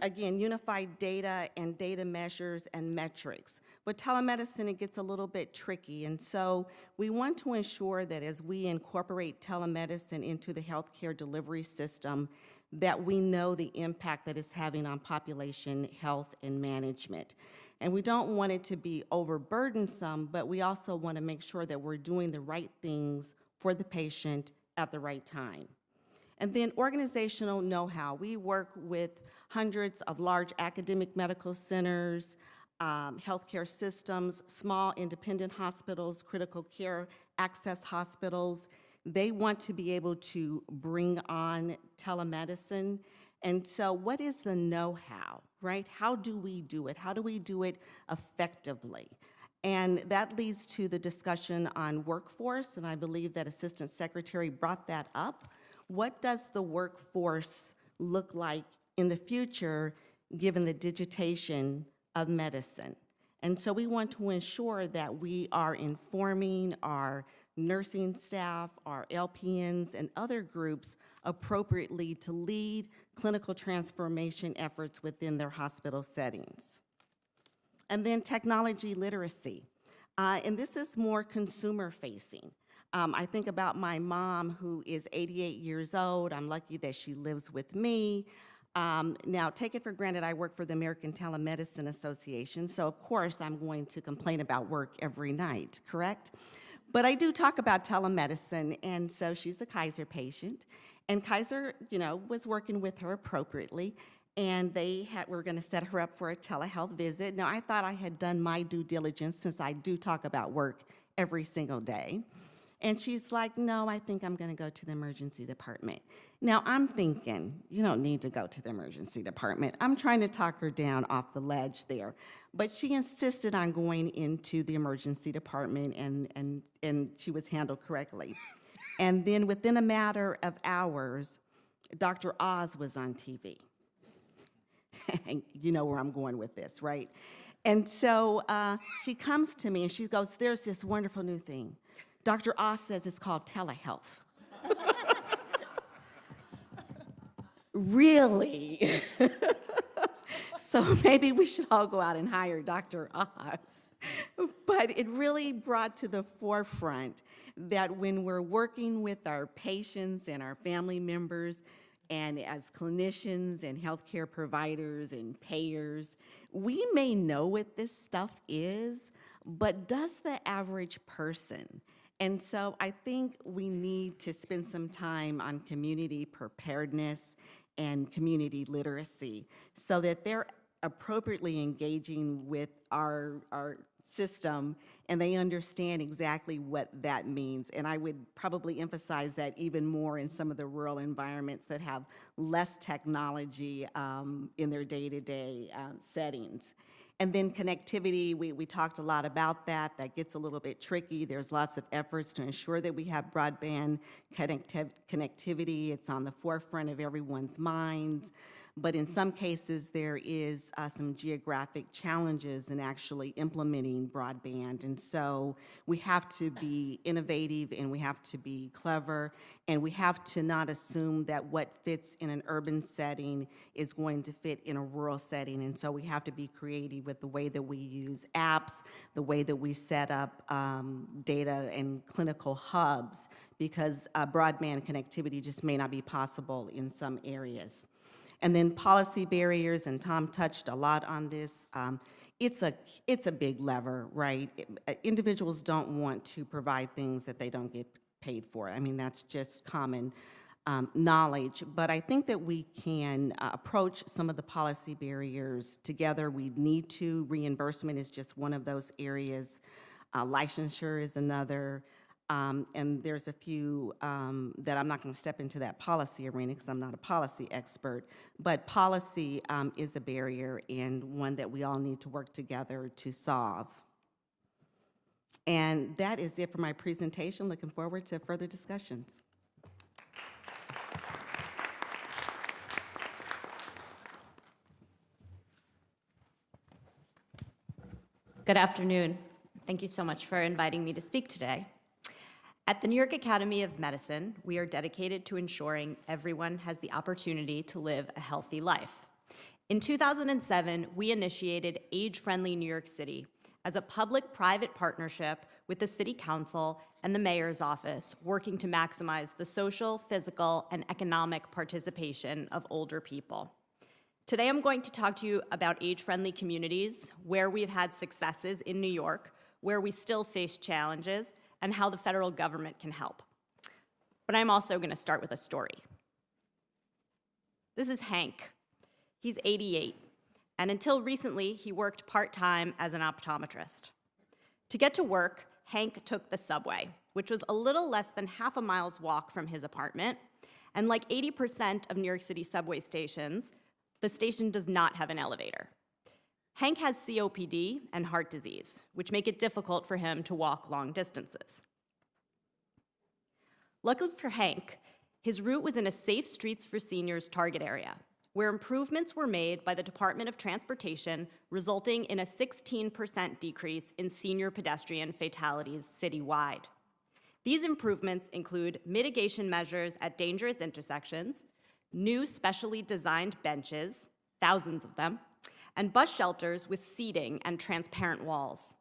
again, unified data and data measures and metrics. With telemedicine, it gets a little bit tricky, and so we want to ensure that as we incorporate telemedicine into the healthcare delivery system, that we know the impact that it's having on population health and management. And we don't want it to be overburdensome, but we also want to make sure that we're doing the right things for the patient at the right time. And then organizational know-how. We work with hundreds of large academic medical centers, healthcare systems, small independent hospitals, critical care access hospitals. They want to be able to bring on telemedicine. And so what is the know-how, right? How do we do it? How do we do it effectively? And that leads to the discussion on workforce, and I believe that Assistant Secretary brought that up. What does the workforce look like in the future given the digitization of medicine? And so we want to ensure that we are informing our nursing staff, our LPNs, and other groups appropriately to lead clinical transformation efforts within their hospital settings. And then technology literacy. And this is more consumer-facing. I think about my mom, who is 88 years old. I'm lucky that she lives with me. Now, take it for granted, I work for the American Telemedicine Association, so of course I'm going to complain about work every night, correct? But I do talk about telemedicine, and so she's a Kaiser patient, and Kaiser, was working with her appropriately, and we're going to set her up for a telehealth visit. Now, I thought I had done my due diligence since I do talk about work every single day. And she's like, no, I think I'm going to go to the emergency department. Now, I'm thinking, you don't need to go to the emergency department. I'm trying to talk her down off the ledge there. But she insisted on going into the emergency department, and she was handled correctly. And then within a matter of hours, Dr. Oz was on TV. And you know where I'm going with this, right? And so she comes to me and she goes, there's this wonderful new thing. Dr. Oz says it's called telehealth. Really? So maybe we should all go out and hire Dr. Oz. But it really brought to the forefront that when we're working with our patients and our family members, and as clinicians and healthcare providers and payers, we may know what this stuff is, but does the average person? And so I think we need to spend some time on community preparedness and community literacy so that they're appropriately engaging with our system and they understand exactly what that means. And I would probably emphasize that even more in some of the rural environments that have less technology in their day-to-day settings. And then connectivity, we talked a lot about that. That gets a little bit tricky. There's lots of efforts to ensure that we have broadband connectivity. It's on the forefront of everyone's minds. but in some cases, there is some geographic challenges in actually implementing broadband. And so we have to be innovative, and we have to be clever, and we have to not assume that what fits in an urban setting is going to fit in a rural setting. And so we have to be creative with the way that we use apps, the way that we set up data and clinical hubs, because broadband connectivity just may not be possible in some areas. And then policy barriers, and Tom touched a lot on this. It's a big lever, right? Individuals don't want to provide things that they don't get paid for. I mean, that's just common knowledge. But I think that we can approach some of the policy barriers together. We need to. Reimbursement is just one of those areas. Licensure is another. And there's a few that I'm not going to step into that policy arena because I'm not a policy expert, but policy is a barrier and one that we all need to work together to solve. And that is it for my presentation. Looking forward to further discussions. Good afternoon. Thank you so much for inviting me to speak today. At the New York Academy of Medicine, we are dedicated to ensuring everyone has the opportunity to live a healthy life. In 2007, we initiated Age-Friendly New York City as a public-private partnership with the City Council and the Mayor's Office, working to maximize the social, physical, and economic participation of older people. Today, I'm going to talk to you about age-friendly communities, where we've had successes in New York, where we still face challenges, and how the federal government can help. But I'm also going to start with a story. This is Hank. He's 88, and until recently, he worked part-time as an optometrist. To get to work, Hank took the subway, which was a little less than half a mile's walk from his apartment, and like 80% of New York City subway stations, the station does not have an elevator. Hank has COPD and heart disease, which make it difficult for him to walk long distances. Luckily for Hank, his route was in a Safe Streets for Seniors target area, where improvements were made by the Department of Transportation, resulting in a 16% decrease in senior pedestrian fatalities citywide. These improvements include mitigation measures at dangerous intersections, new specially designed benches, thousands of them, and bus shelters with seating and transparent walls.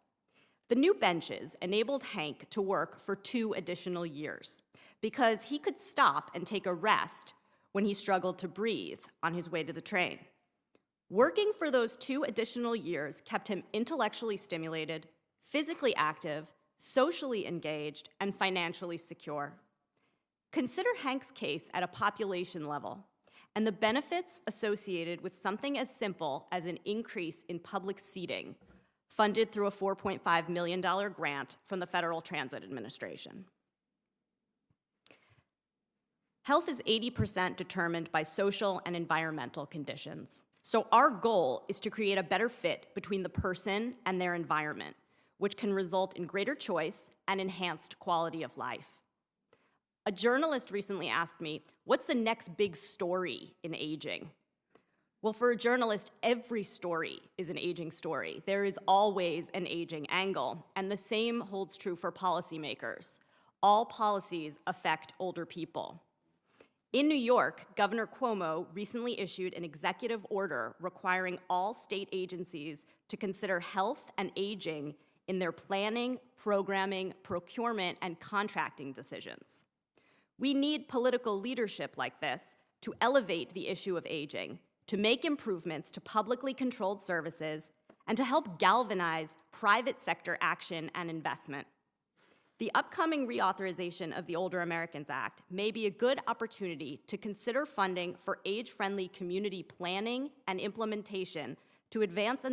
The new benches enabled Hank to work for 2 additional years because he could stop and take a rest when he struggled to breathe on his way to the train. Working for those 2 additional years kept him intellectually stimulated, physically active, socially engaged, and financially secure. Consider Hank's case at a population level and the benefits associated with something as simple as an increase in public seating, funded through a $4.5 million grant from the Federal Transit Administration. Health is 80% determined by social and environmental conditions. So our goal is to create a better fit between the person and their environment, which can result in greater choice and enhanced quality of life. A journalist recently asked me, what's the next big story in aging? Well, for a journalist, every story is an aging story. There is always an aging angle, and the same holds true for policymakers. All policies affect older people. In New York, Governor Cuomo recently issued an executive order requiring all state agencies to consider health and aging in their planning, programming, procurement, and contracting decisions. We need political leadership like this to elevate the issue of aging, to make improvements to publicly controlled services, and to help galvanize private sector action and investment. The upcoming reauthorization of the Older Americans Act may be a good opportunity to consider funding for age-friendly community planning and implementation to advance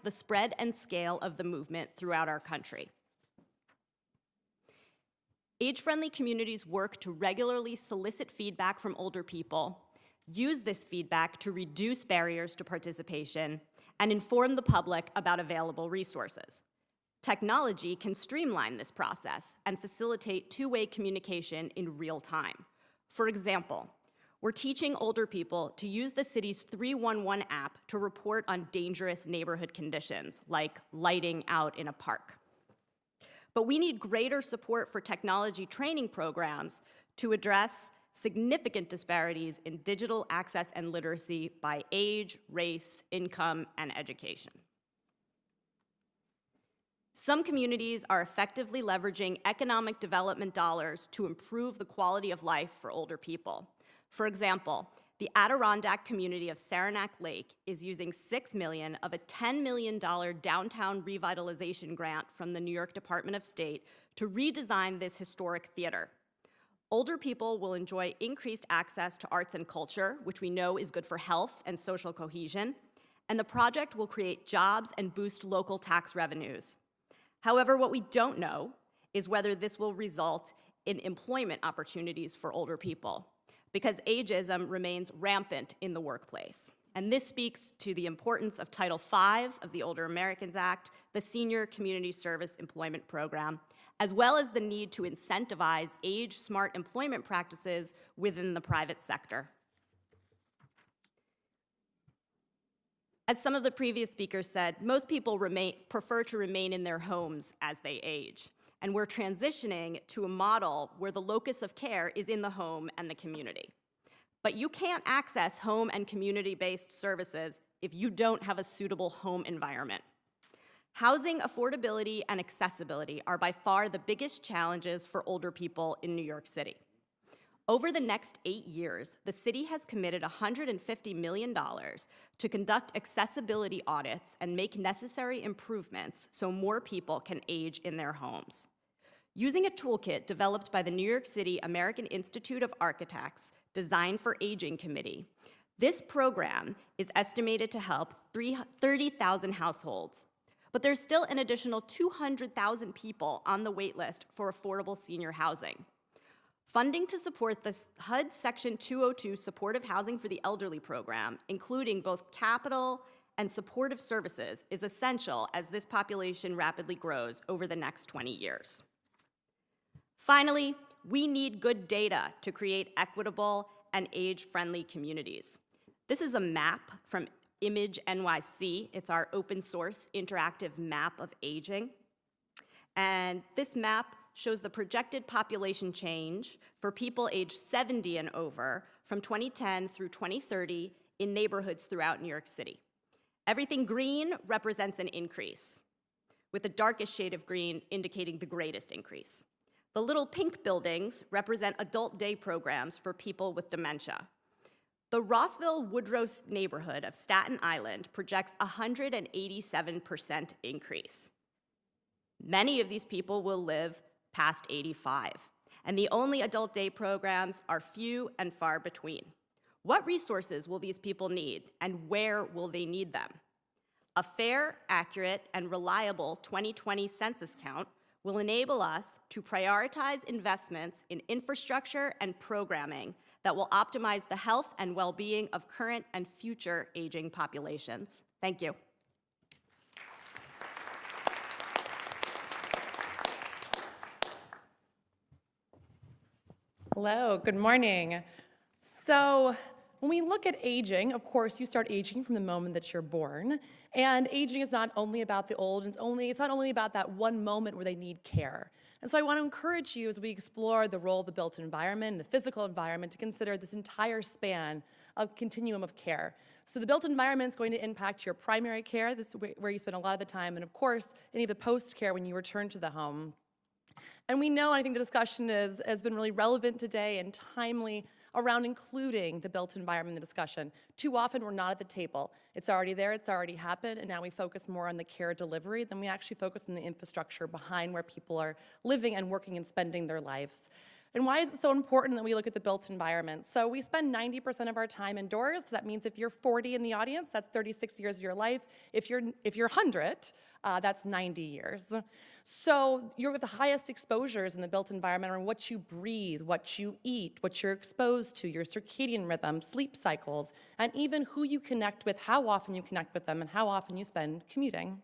the spread and scale of the movement throughout our country. Age-friendly communities work to regularly solicit feedback from older people, use this feedback to reduce barriers to participation, and inform the public about available resources. Technology can streamline this process and facilitate two-way communication in real time. For example, We're teaching older people to use the city's 311 app to report on dangerous neighborhood conditions, like lighting out in a park. But we need greater support for technology training programs to address significant disparities in digital access and literacy by age, race, income, and education. Some communities are effectively leveraging economic development dollars to improve the quality of life for older people. For example, the Adirondack community of Saranac Lake is using $6 million of a $10 million downtown revitalization grant from the New York Department of State to redesign this historic theater. Older people will enjoy increased access to arts and culture, which we know is good for health and social cohesion, and the project will create jobs and boost local tax revenues. However, what we don't know is whether this will result in employment opportunities for older people, because ageism remains rampant in the workplace. And this speaks to the importance of Title V of the Older Americans Act, the Senior Community Service Employment Program, as well as the need to incentivize age-smart employment practices within the private sector. As some of the previous speakers said, most people prefer to remain in their homes as they age. And we're transitioning to a model where the locus of care is in the home and the community. But you can't access home and community-based services if you don't have a suitable home environment. Housing affordability and accessibility are by far the biggest challenges for older people in New York City. Over the next 8 years, the city has committed $150 million to conduct accessibility audits and make necessary improvements so more people can age in their homes. Using a toolkit developed by the New York City American Institute of Architects Design for Aging Committee, this program is estimated to help 30,000 households. But there's still an additional 200,000 people on the wait list for affordable senior housing. Funding to support the HUD Section 202 Supportive Housing for the Elderly program, including both capital and supportive services, is essential as this population rapidly grows over the next 20 years. Finally, we need good data to create equitable and age-friendly communities. This is a map from Image NYC. It's our open source interactive map of aging. And this map shows the projected population change for people aged 70 and over from 2010 through 2030 in neighborhoods throughout New York City. Everything green represents an increase, with the darkest shade of green indicating the greatest increase. The little pink buildings represent adult day programs for people with dementia. The Rossville-Woodrow neighborhood of Staten Island projects a 187% increase. Many of these people will live past 85, and the only adult day programs are few and far between. What resources will these people need, and where will they need them? A fair, accurate, and reliable 2020 census count will enable us to prioritize investments in infrastructure and programming that will optimize the health and well-being of current and future aging populations. Thank you. Hello, good morning. So when we look at aging, of course, you start aging from the moment that you're born. And aging is not only about the old, it's not only about that one moment where they need care. And so I want to encourage you as we explore the role of the built environment and the physical environment to consider this entire span of continuum of care. So the built environment is going to impact your primary care, this is where you spend a lot of the time, and of course, any of the post-care when you return to the home. And we know, I think the discussion has been really relevant today and timely around including the built environment in the discussion. Too often we're not at the table. It's already there, it's already happened, and now we focus more on the care delivery than we actually focus on the infrastructure behind where people are living and working and spending their lives. And why is it so important that we look at the built environment? So we spend 90% of our time indoors. So that means if you're 40 in the audience, that's 36 years of your life. If you're 100, that's 90 years. So you're with the highest exposures in the built environment are what you breathe, what you eat, what you're exposed to, your circadian rhythm, sleep cycles, and even who you connect with, how often you connect with them, and how often you spend commuting.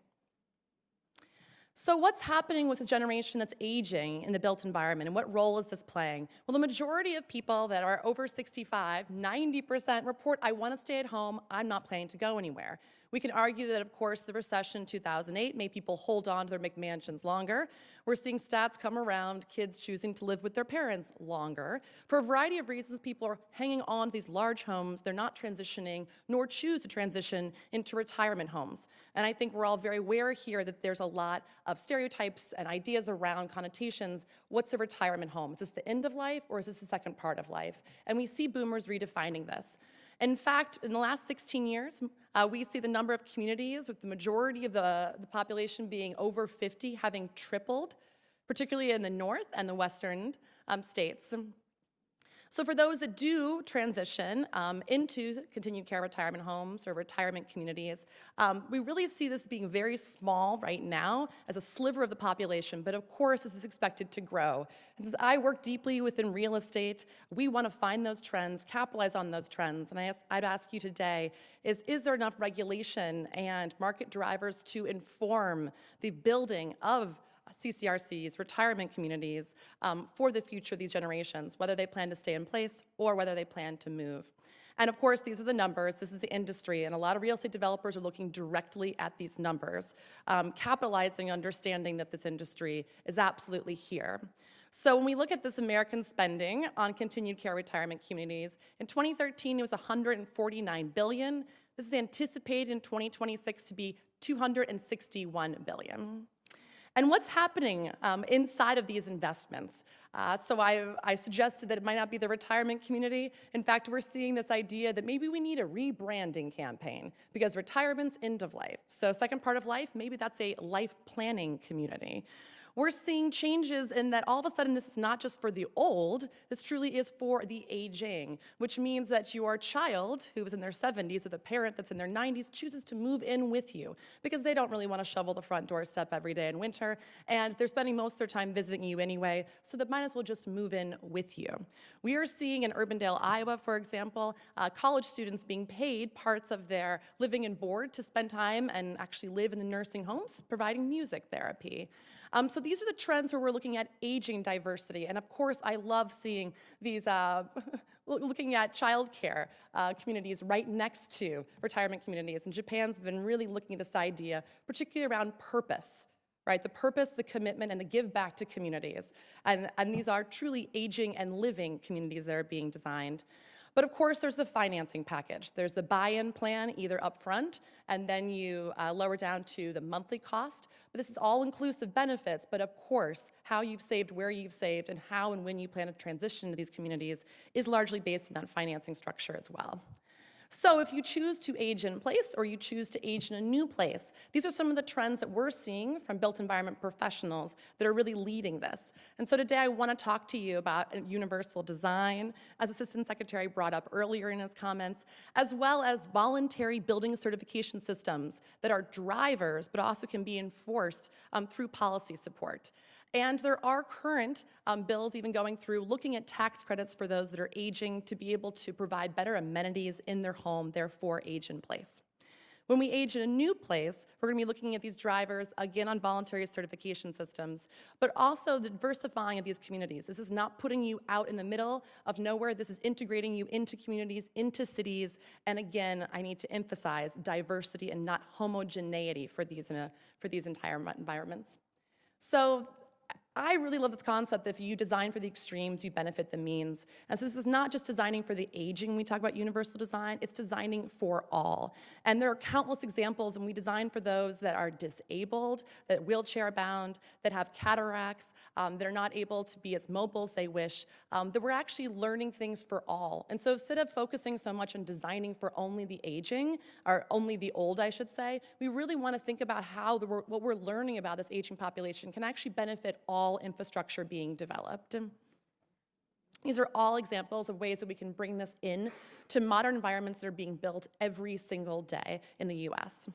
So what's happening with this generation that's aging in the built environment, and what role is this playing? Well, the majority of people that are over 65, 90% report, I want to stay at home, I'm not planning to go anywhere. We can argue that, of course, the recession in 2008 made people hold on to their McMansions longer. We're seeing stats come around, kids choosing to live with their parents longer. For a variety of reasons, people are hanging on to these large homes. They're not transitioning, nor choose to transition into retirement homes. And I think we're all very aware here that there's a lot of stereotypes and ideas around connotations. What's a retirement home? Is this the end of life, or is this the second part of life? And we see boomers redefining this. In fact, in the last 16 years, we see the number of communities with the majority of the population being over 50 having tripled, particularly in the north and the western states. So for those that do transition into continued care retirement homes or retirement communities, we really see this being very small right now as a sliver of the population, but of course this is expected to grow. And since I work deeply within real estate, we want to find those trends, capitalize on those trends, and I'd ask you today, is there enough regulation and market drivers to inform the building of CCRCs, retirement communities, for the future of these generations, whether they plan to stay in place or whether they plan to move. And of course, these are the numbers, this is the industry, and a lot of real estate developers are looking directly at these numbers, capitalizing, understanding that this industry is absolutely here. So when we look at this American spending on continued care retirement communities, in 2013 it was $149 billion. This is anticipated in 2026 to be $261 billion. And what's happening inside of these investments? So I suggested that it might not be the retirement community. In fact, we're seeing this idea that maybe we need a rebranding campaign because retirement's end of life. So second part of life, maybe that's a life planning community. We're seeing changes in that all of a sudden this is not just for the old, this truly is for the aging, which means that your child who is in their 70s or the parent that's in their 90s chooses to move in with you because they don't really want to shovel the front doorstep every day in winter, and they're spending most of their time visiting you anyway, so they might as well just move in with you. We are seeing in Urbandale, Iowa, for example, college students being paid parts of their living and board to spend time and actually live in the nursing homes, providing music therapy. So these are the trends where we're looking at aging diversity. And of course, I love seeing these, looking at childcare communities right next to retirement communities. And Japan's been really looking at this idea, particularly around purpose, right? The purpose, the commitment, and the give back to communities. And these are truly aging and living communities that are being designed. But of course, there's the financing package. There's the buy-in plan, either upfront, and then you lower down to the monthly cost. But this is all-inclusive benefits, but of course, how you've saved, where you've saved, and how and when you plan to transition to these communities is largely based on that financing structure as well. So if you choose to age in place or you choose to age in a new place, these are some of the trends that we're seeing from built environment professionals that are really leading this. And so today I want to talk to you about universal design, as Assistant Secretary brought up earlier in his comments, as well as voluntary building certification systems that are drivers but also can be enforced through policy support. And there are current bills even going through looking at tax credits for those that are aging to be able to provide better amenities in their home, therefore age in place. When we age in a new place, we're going to be looking at these drivers, again, on voluntary certification systems, but also the diversifying of these communities. This is not putting you out in the middle of nowhere. This is integrating you into communities, into cities, and again, I need to emphasize diversity and not homogeneity for these entire environments. So I really love this concept that if you design for the extremes, you benefit the means. And so this is not just designing for the aging when we talk about universal design, it's designing for all. And there are countless examples, and we design for those that are disabled, that are wheelchair bound, that have cataracts, that are not able to be as mobile as they wish, that we're actually learning things for all. And so instead of focusing so much on designing for only the aging, or only the old, I should say, we really want to think about how what we're learning about this aging population can actually benefit all infrastructure being developed. These are all examples of ways that we can bring this in to modern environments that are being built every single day in the US.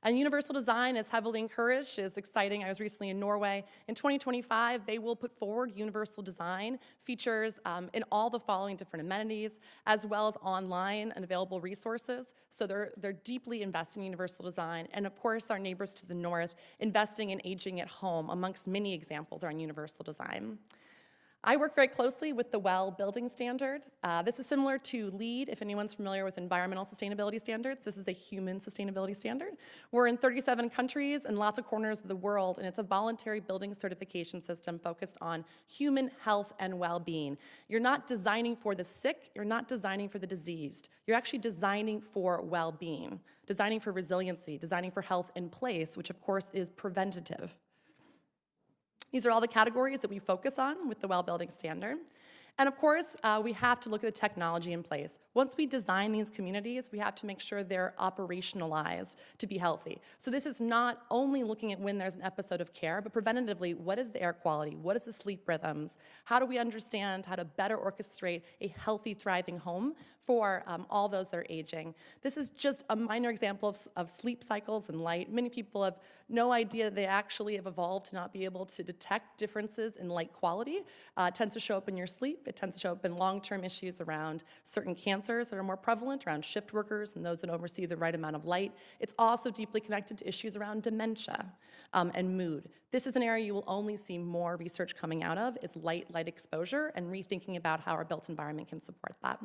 And universal design is heavily encouraged, is exciting. I was recently in Norway. In 2025, they will put forward universal design features in all the following different amenities, as well as online and available resources. So they're deeply investing in universal design. And of course, our neighbors to the north, investing in aging at home, amongst many examples are in universal design. I work very closely with the WELL building standard. This is similar to LEED, if anyone's familiar with environmental sustainability standards. This is a human sustainability standard. We're in 37 countries and lots of corners of the world, and it's a voluntary building certification system focused on human health and well-being. You're not designing for the sick, you're not designing for the diseased. You're actually designing for well-being, designing for resiliency, designing for health in place, which of course is preventative. These are all the categories that we focus on with the WELL building standard. And of course, we have to look at the technology in place. Once we design these communities, we have to make sure they're operationalized to be healthy. So this is not only looking at when there's an episode of care, but preventatively, what is the air quality? What is the sleep rhythms? How do we understand how to better orchestrate a healthy, thriving home for all those that are aging? This is just a minor example of sleep cycles and light. Many people have no idea they actually have evolved to not be able to detect differences in light quality. It tends to show up in your sleep. It tends to show up in long-term issues around certain cancers that are more prevalent, around shift workers and those that don't receive the right amount of light. It's also deeply connected to issues around dementia and mood. This is an area you will only see more research coming out of, is light exposure, and rethinking about how our built environment can support that.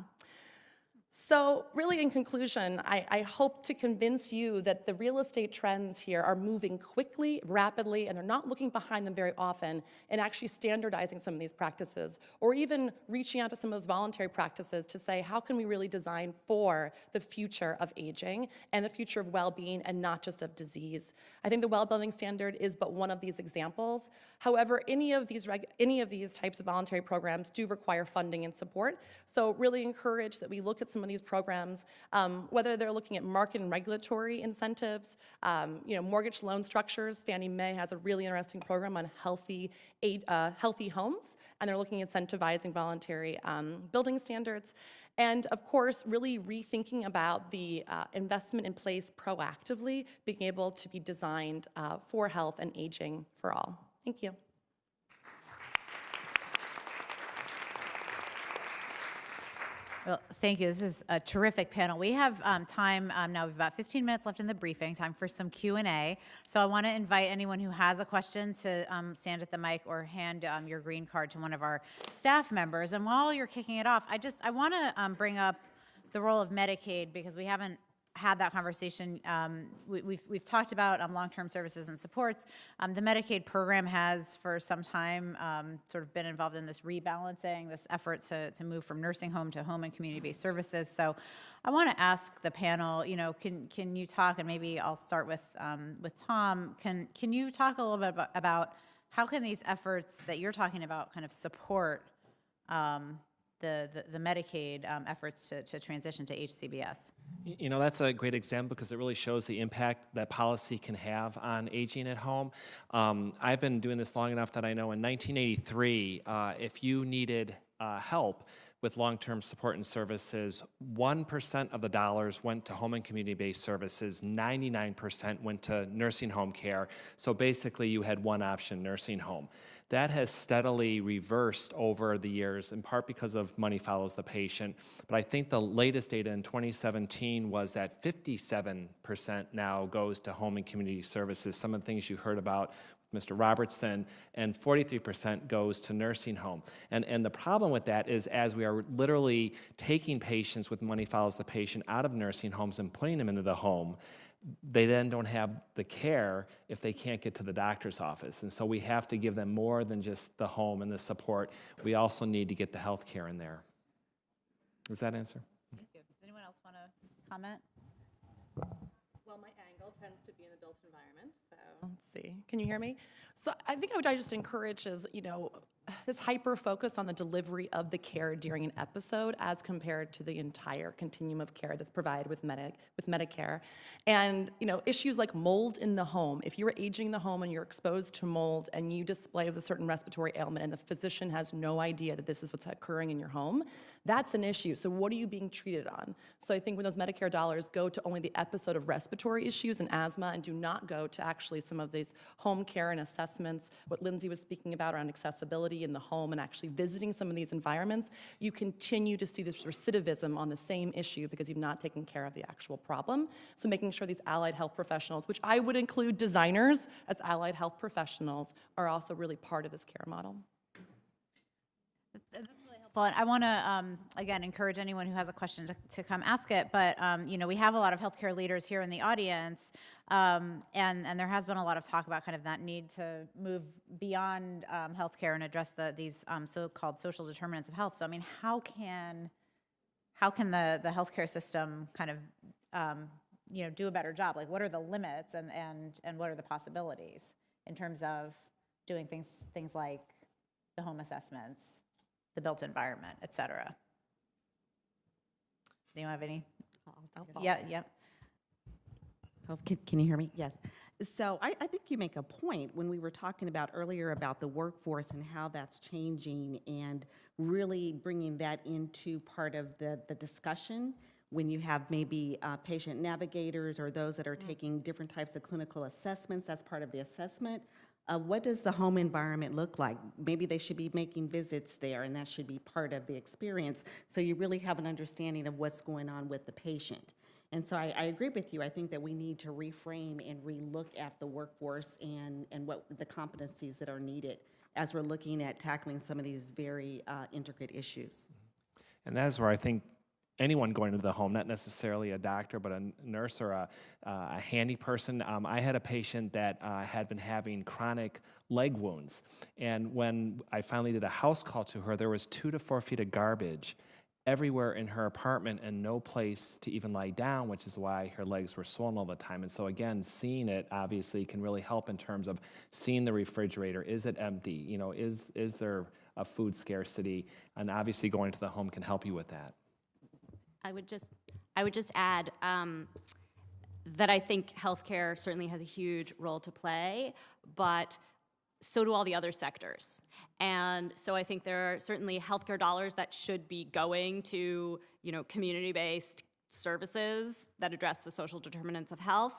So really, in conclusion, I hope to convince you that the real estate trends here are moving quickly, rapidly, and they're not looking behind them very often and actually standardizing some of these practices, or even reaching out to some of those voluntary practices to say, how can we really design for the future of aging and the future of well-being and not just of disease? I think the WELL building standard is but one of these examples. However, any of these types of voluntary programs do require funding and support. So really encourage that we look at some of these programs, whether they're looking at market and regulatory incentives, mortgage loan structures. Fannie Mae has a really interesting program on healthy homes, and they're looking at incentivizing voluntary building standards. And of course, really rethinking about the investment in place proactively, being able to be designed for health and aging for all. Thank you. Well, thank you. This is a terrific panel. We have time now. We have about 15 minutes left in the briefing, time for some Q&A. So I want to invite anyone who has a question to stand at the mic or hand your green card to one of our staff members. And while you're kicking it off, I want to bring up the role of Medicaid, because we haven't had that conversation. We've talked about long-term services and supports. The Medicaid program has for some time sort of been involved in this rebalancing, this effort to move from nursing home to home and community-based services. So I want to ask the panel, can you talk, and maybe I'll start with Tom, can you talk a little bit about how can these efforts that you're talking about kind of support the Medicaid efforts to transition to HCBS? That's a great example because it really shows the impact that policy can have on aging at home. I've been doing this long enough that I know in 1983, if you needed help with long-term support and services, 1% of the dollars went to home and community-based services, 99% went to nursing home care. So basically you had one option, nursing home. That has steadily reversed over the years, in part because of money follows the patient. But I think the latest data in 2017 was that 57% now goes to home and community services, some of the things you heard about with Mr. Robertson, and 43% goes to nursing home. And the problem with that is, as we are literally taking patients with money follows the patient out of nursing homes and putting them into the home, they then don't have the care if they can't get to the doctor's office. And so we have to give them more than just the home and the support. We also need to get the health care in there. Does that answer? Thank you. Does anyone else want to comment? Well, my angle tends to be in a built environment, so let's see. Can you hear me? So I think I just encourage is, this hyper focus on the delivery of the care during an episode as compared to the entire continuum of care that's provided with Medicare. And, issues like mold in the home. If you're aging in the home and you're exposed to mold and you display with a certain respiratory ailment and the physician has no idea that this is what's occurring in your home, That's an issue. So what are you being treated on? So I think when those Medicare dollars go to only the episode of respiratory issues and asthma and do not go to actually some of these home care and assessments, what Lindsay was speaking about around accessibility in the home and actually visiting some of these environments, you continue to see this recidivism on the same issue because you've not taken care of the actual problem. So making sure these allied health professionals, which I would include designers as allied health professionals, are also really part of this care model. Well, I want to, again, encourage anyone who has a question to come ask it, but, you know, we have a lot of healthcare leaders here in the audience, and there has been a lot of talk about kind of that need to move beyond healthcare and address these so-called social determinants of health. So, I mean, how can the healthcare system kind of, you know, do a better job? Like, what are the limits and what are the possibilities in terms of doing things like the home assessments, the built environment, et cetera? Do you have any? Yeah. Oh, can you hear me? Yes. So I think you make a point when we were talking about earlier about the workforce and how that's changing and really bringing that into part of the discussion when you have maybe patient navigators or those that are taking different types of clinical assessments as part of the assessment. What does the home environment look like? Maybe they should be making visits there, and that should be part of the experience, so you really have an understanding of what's going on with the patient. And so I agree with you. I think that we need to reframe and relook at the workforce and what the competencies that are needed as we're looking at tackling some of these very intricate issues. And that is where I think anyone going to the home, not necessarily a doctor, but a nurse or a handy person. I had a patient that had been having chronic leg wounds. And when I finally did a house call to her, there was 2 to 4 feet of garbage everywhere in her apartment and no place to even lie down, which is why her legs were swollen all the time. And so again, seeing it obviously can really help in terms of seeing the refrigerator. Is it empty? You know, is there a food scarcity? And obviously going to the home can help you with that. I would just add that I think healthcare certainly has a huge role to play, but so do all the other sectors. And so I think there are certainly healthcare dollars that should be going to, you know, community-based services that address the social determinants of health.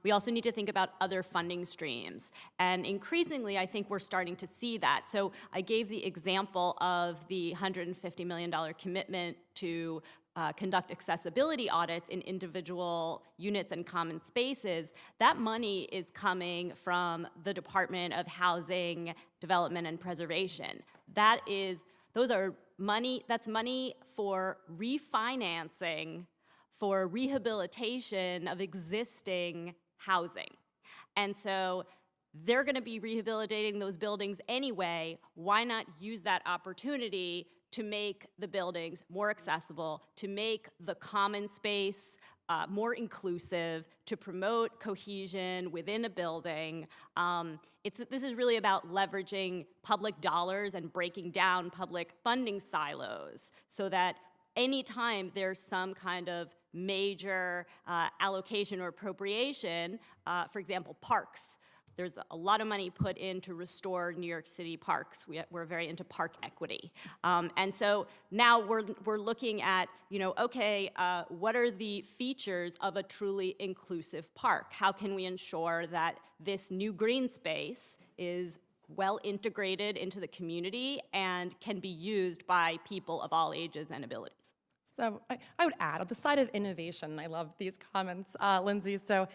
We also need to think about other funding streams. And increasingly, I think we're starting to see that. So I gave the example of the $150 million commitment to conduct accessibility audits in individual units and common spaces. That money is coming from the Department of Housing, Development, and Preservation. That's money for refinancing, for rehabilitation of existing housing. And so they're going to be rehabilitating those buildings anyway. Why not use that opportunity to make the buildings more accessible, to make the common space more inclusive, to promote cohesion within a building? This is really about leveraging public dollars and breaking down public funding silos so that anytime there's some kind of major allocation or appropriation, for example, parks. There's a lot of money put in to restore New York City parks. We're very into park equity. And so now we're looking at, you know, okay, what are the features of a truly inclusive park? How can we ensure that this new green space is well integrated into the community and can be used by people of all ages and abilities? So I would add, on the side of innovation, I love these comments, Lindsay. So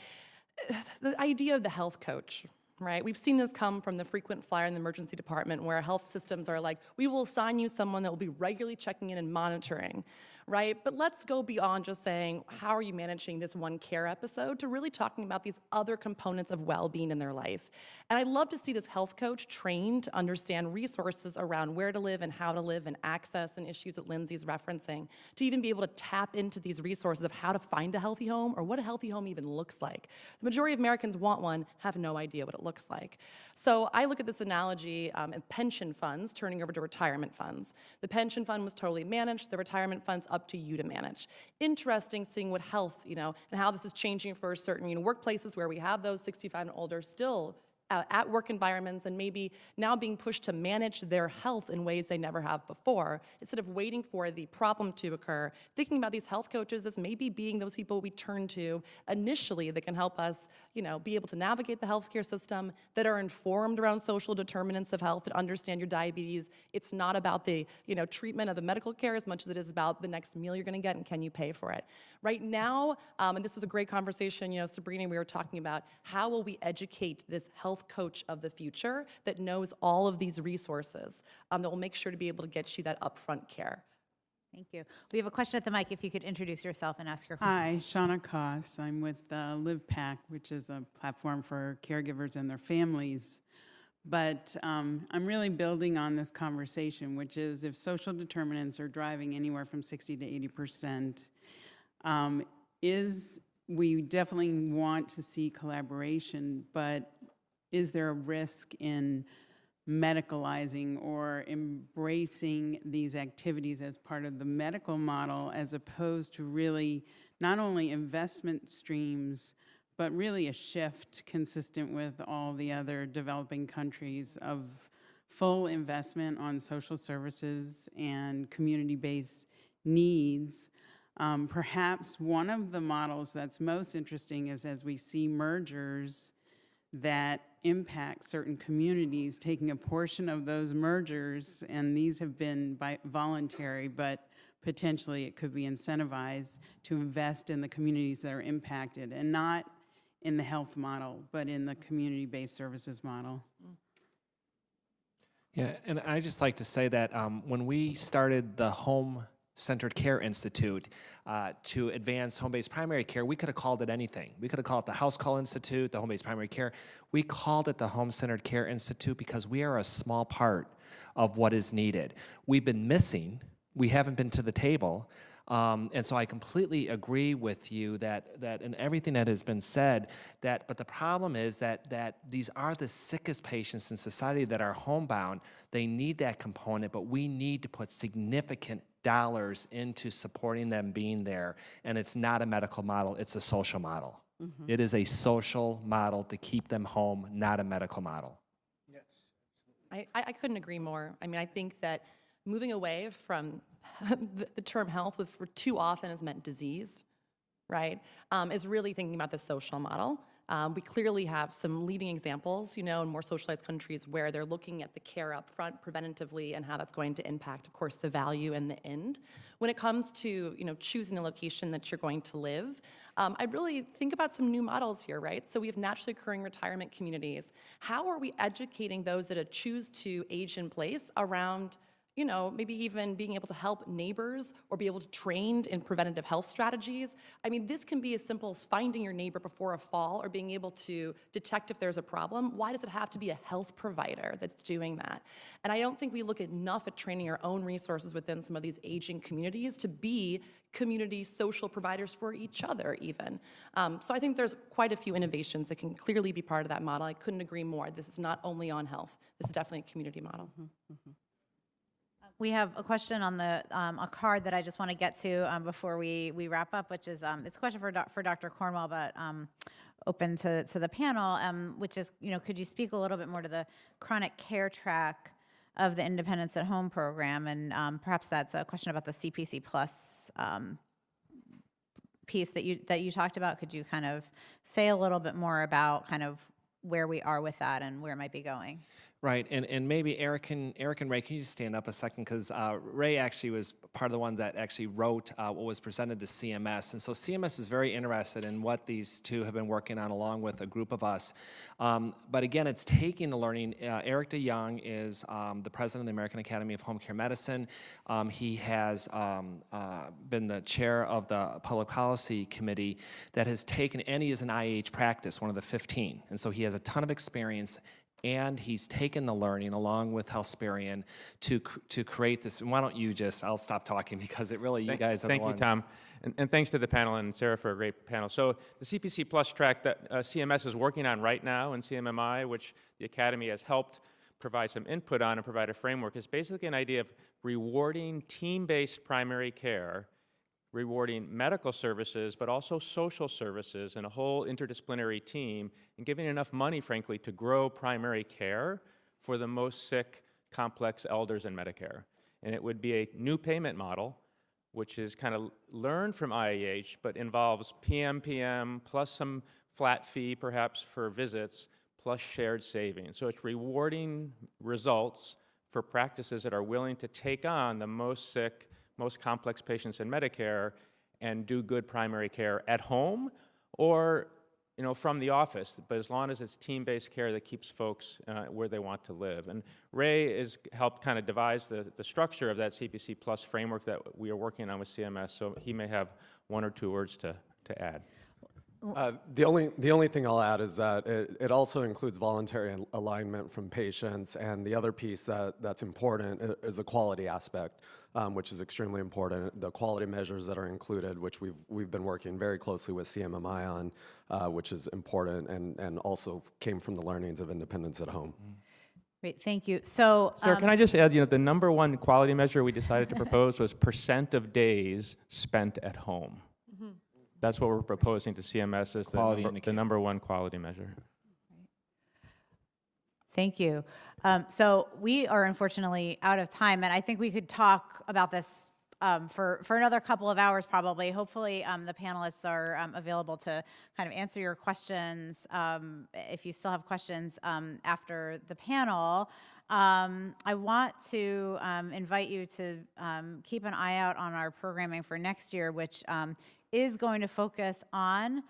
the idea of the health coach, right? We've seen this come from the frequent flyer in the emergency department where health systems are like, we will assign you someone that will be regularly checking in and monitoring, right? But let's go beyond just saying, how are you managing this one care episode, to really talking about these other components of well-being in their life. And I'd love to see this health coach trained to understand resources around where to live and how to live and access and issues that Lindsay's referencing, to even be able to tap into these resources of how to find a healthy home or what a healthy home even looks like. The majority of Americans want one, have no idea what it looks like. So I look at this analogy of pension funds turning over to retirement funds. The pension fund was totally managed, the retirement fund's up to you to manage. Interesting seeing what health, and how this is changing for certain, workplaces where we have those 65 and older still at-work environments and maybe now being pushed to manage their health in ways they never have before, instead of waiting for the problem to occur, thinking about these health coaches as maybe being those people we turn to initially that can help us, be able to navigate the healthcare system, that are informed around social determinants of health, that understand your diabetes. It's not about the, treatment of the medical care as much as it is about the next meal you're going to get and can you pay for it. Right now, and this was a great conversation, Sabrina, we were talking about how will we educate this health coach of the future that knows all of these resources, that will make sure to be able to get you that upfront care. Thank you. We have a question at the mic. If you could introduce yourself and ask your question. Hi, Shauna Koss. I'm with LivePAC, which is a platform for caregivers and their families. But I'm really building on this conversation, which is if social determinants are driving anywhere from 60 to 80%, we definitely want to see collaboration, but is there a risk in medicalizing or embracing these activities as part of the medical model as opposed to really not only investment streams, but really a shift consistent with all the other developing countries of full investment on social services and community-based needs? Perhaps one of the models that's most interesting is as we see mergers that impact certain communities, taking a portion of those mergers, and these have been voluntary, but potentially it could be incentivized to invest in the communities that are impacted, and not in the health model, but in the community-based services model. Yeah, and I just like to say that when we started the Home-Centered Care Institute to advance home-based primary care, we could have called it anything. We could have called it the House Call Institute, the Home-Based Primary Care. We called it the Home-Centered Care Institute because we are a small part of what is needed. We've been missing. We haven't been to the table. And so I completely agree with you that in everything that has been said, but the problem is that these are the sickest patients in society that are homebound. They need that component, but we need to put significant dollars into supporting them being there. And it's not a medical model, it's a social model. Mm-hmm. It is a social model to keep them home, not a medical model. Yes. I couldn't agree more. I mean, I think that moving away from the term health, which for too often has meant disease, right, is really thinking about the social model. We clearly have some leading examples, in more socialized countries where they're looking at the care up front preventatively and how that's going to impact, of course, the value in the end. When it comes to, choosing the location that you're going to live, I'd really think about some new models here, right? So we have naturally occurring retirement communities. How are we educating those that choose to age in place around maybe even being able to help neighbors or be able to train in preventative health strategies? I mean, this can be as simple as finding your neighbor before a fall or being able to detect if there's a problem. Why does it have to be a health provider that's doing that? And I don't think we look enough at training our own resources within some of these aging communities to be community social providers for each other even. So I think there's quite a few innovations that can clearly be part of that model. I couldn't agree more. This is not only on health. This is definitely a community model. Mm-hmm. Mm-hmm. We have a question on the a card that I just want to get to before we wrap up, which is it's a question for Dr. Cornwell, but open to the panel, which is could you speak a little bit more to the chronic care track of the Independence at Home program, and perhaps that's a question about the CPC Plus piece that you talked about. Could you kind of say a little bit more about kind of where we are with that and where it might be going? Right, and maybe Eric and Ray, can you just stand up a second? Because Ray actually was part of the one that actually wrote what was presented to CMS. And so CMS is very interested in what these two have been working on along with a group of us. But again, it's taking the learning. Eric DeYoung is the president of the American Academy of Home Care Medicine. He has been the chair of the Public Policy Committee that has taken, and he is an IH practice, one of the 15. And so he has a ton of experience. And he's taken the learning along with Hellsperian to create this. And why don't you I'll stop talking because it really, you guys are the ones. Thank you, Tom. And thanks to the panel and Sarah for a great panel. So the CPC Plus track that CMS is working on right now in CMMI, which the Academy has helped provide some input on and provide a framework, is basically an idea of rewarding team-based primary care rewarding medical services, but also social services and a whole interdisciplinary team, and giving enough money, frankly, to grow primary care for the most sick, complex elders in Medicare. And it would be a new payment model, which is kind of learned from IAH, but involves PMPM plus some flat fee perhaps for visits, plus shared savings. So it's rewarding results for practices that are willing to take on the most sick, most complex patients in Medicare and do good primary care at home or from the office, but as long as it's team-based care that keeps folks where they want to live. And Ray has helped kind of devise the structure of that CPC Plus framework that we are working on with CMS, so he may have one or two words to add. The only thing I'll add is that it also includes voluntary alignment from patients, and the other piece that's important is the quality aspect, which is extremely important. The quality measures that are included, which we've been working very closely with CMMI on, which is important, and also came from the learnings of Independence at Home. Great, thank you. So, Sir, can I just add, the number one quality measure we decided to propose was % of days spent at home. That's what we're proposing to CMS as the number one quality measure. Thank you. So we are unfortunately out of time, and I think we could talk about this for another couple of hours probably. Hopefully the panelists are available to kind of answer your questions if you still have questions after the panel. I want to invite you to keep an eye out on our programming for next year, which is going to focus on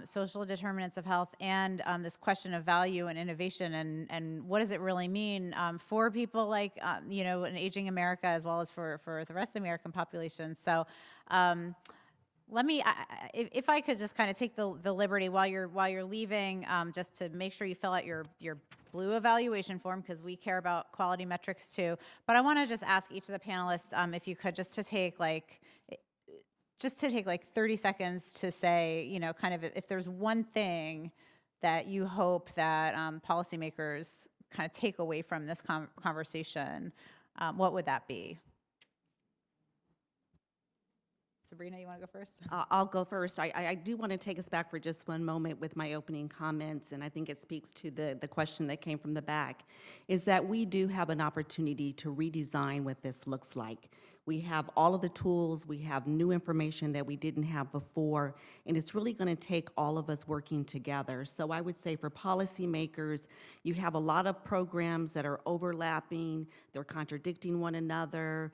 social determinants of health and this question of value and innovation and what does it really mean for people like, in aging America as well as for the rest of the American population. So let me, if I could just kind of take the liberty while you're leaving, just to make sure you fill out your blue evaluation form, because we care about quality metrics too. But I want to just ask each of the panelists if you could just to take 30 seconds to say, kind of if there's one thing that you hope that policymakers kind of take away from this conversation, what would that be? Sabrina, you want to go first? I'll go first. I do want to take us back for just one moment with my opening comments, and I think it speaks to the question that came from the back, is that we do have an opportunity to redesign what this looks like. We have all of the tools, we have new information that we didn't have before, and it's really going to take all of us working together. So I would say for policymakers, you have a lot of programs that are overlapping, they're contradicting one another,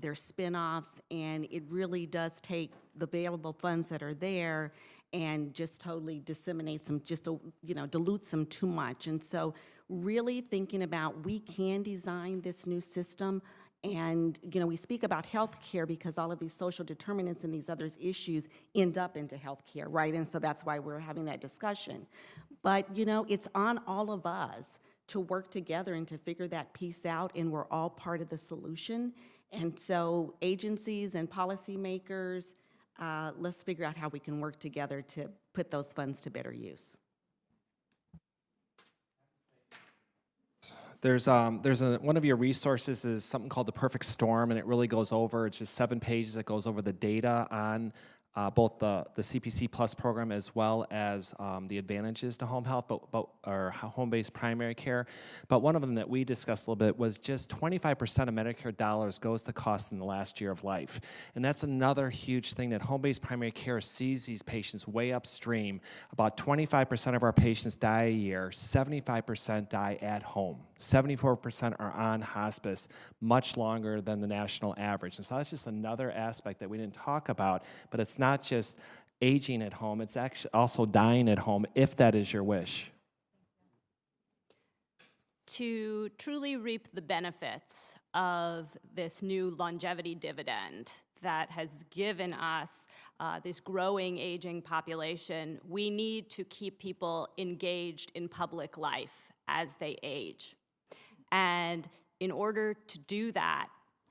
they're spin-offs, and it really does take the available funds that are there and just totally disseminates them, just dilutes them too much. And so really thinking about we can design this new system. And, we speak about healthcare because all of these social determinants and these other issues end up into healthcare, right? And so that's why we're having that discussion. But, it's on all of us to work together and to figure that piece out, and we're all part of the solution. And so agencies and policymakers, let's figure out how we can work together to put those funds to better use. There's one of your resources is something called the Perfect Storm, and it really goes over, it's just 7 pages that goes over the data on both the CPC Plus program as well as the advantages to home health, or home-based primary care. But one of them that we discussed a little bit was just 25% of Medicare dollars goes to costs in the last year of life. And that's another huge thing that home-based primary care sees these patients way upstream. About 25% of our patients die a year, 75% die at home. 74% are on hospice much longer than the national average. And so that's just another aspect that we didn't talk about, but it's not just aging at home, it's actually also dying at home, if that is your wish. To truly reap the benefits of this new longevity dividend that has given us this growing aging population, we need to keep people engaged in public life as they age. And in order to do that,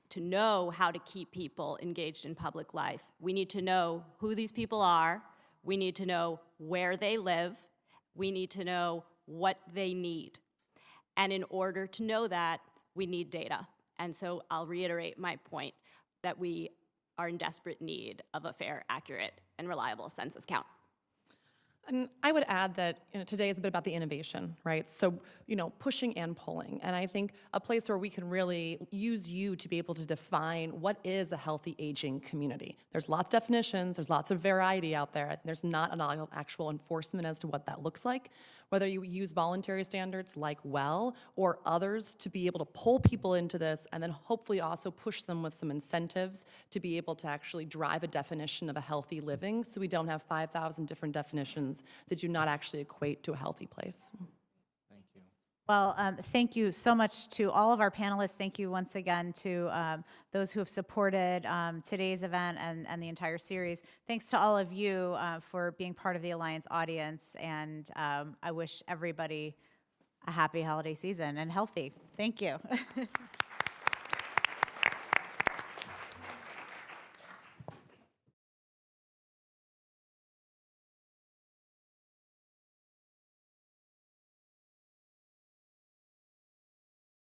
to know how to keep people engaged in public life, we need to know who these people are, we need to know where they live, we need to know what they need. And in order to know that, we need data. And so I'll reiterate my point that we are in desperate need of a fair, accurate, and reliable census count. And I would add that today is a bit about the innovation, right? So, pushing and pulling. And I think a place where we can really use you to be able to define what is a healthy aging community. There's lots of definitions, there's lots of variety out there. There's not an actual enforcement as to what that looks like. Whether you use voluntary standards like WELL or others to be able to pull people into this and then hopefully also push them with some incentives to be able to actually drive a definition of a healthy living so we don't have 5,000 different definitions that do not actually equate to a healthy place. Thank you. Well, thank you so much to all of our panelists. Thank you once again to those who have supported today's event and the entire series. Thanks to all of you for being part of the Alliance audience, and I wish everybody a happy holiday season and healthy. Thank you.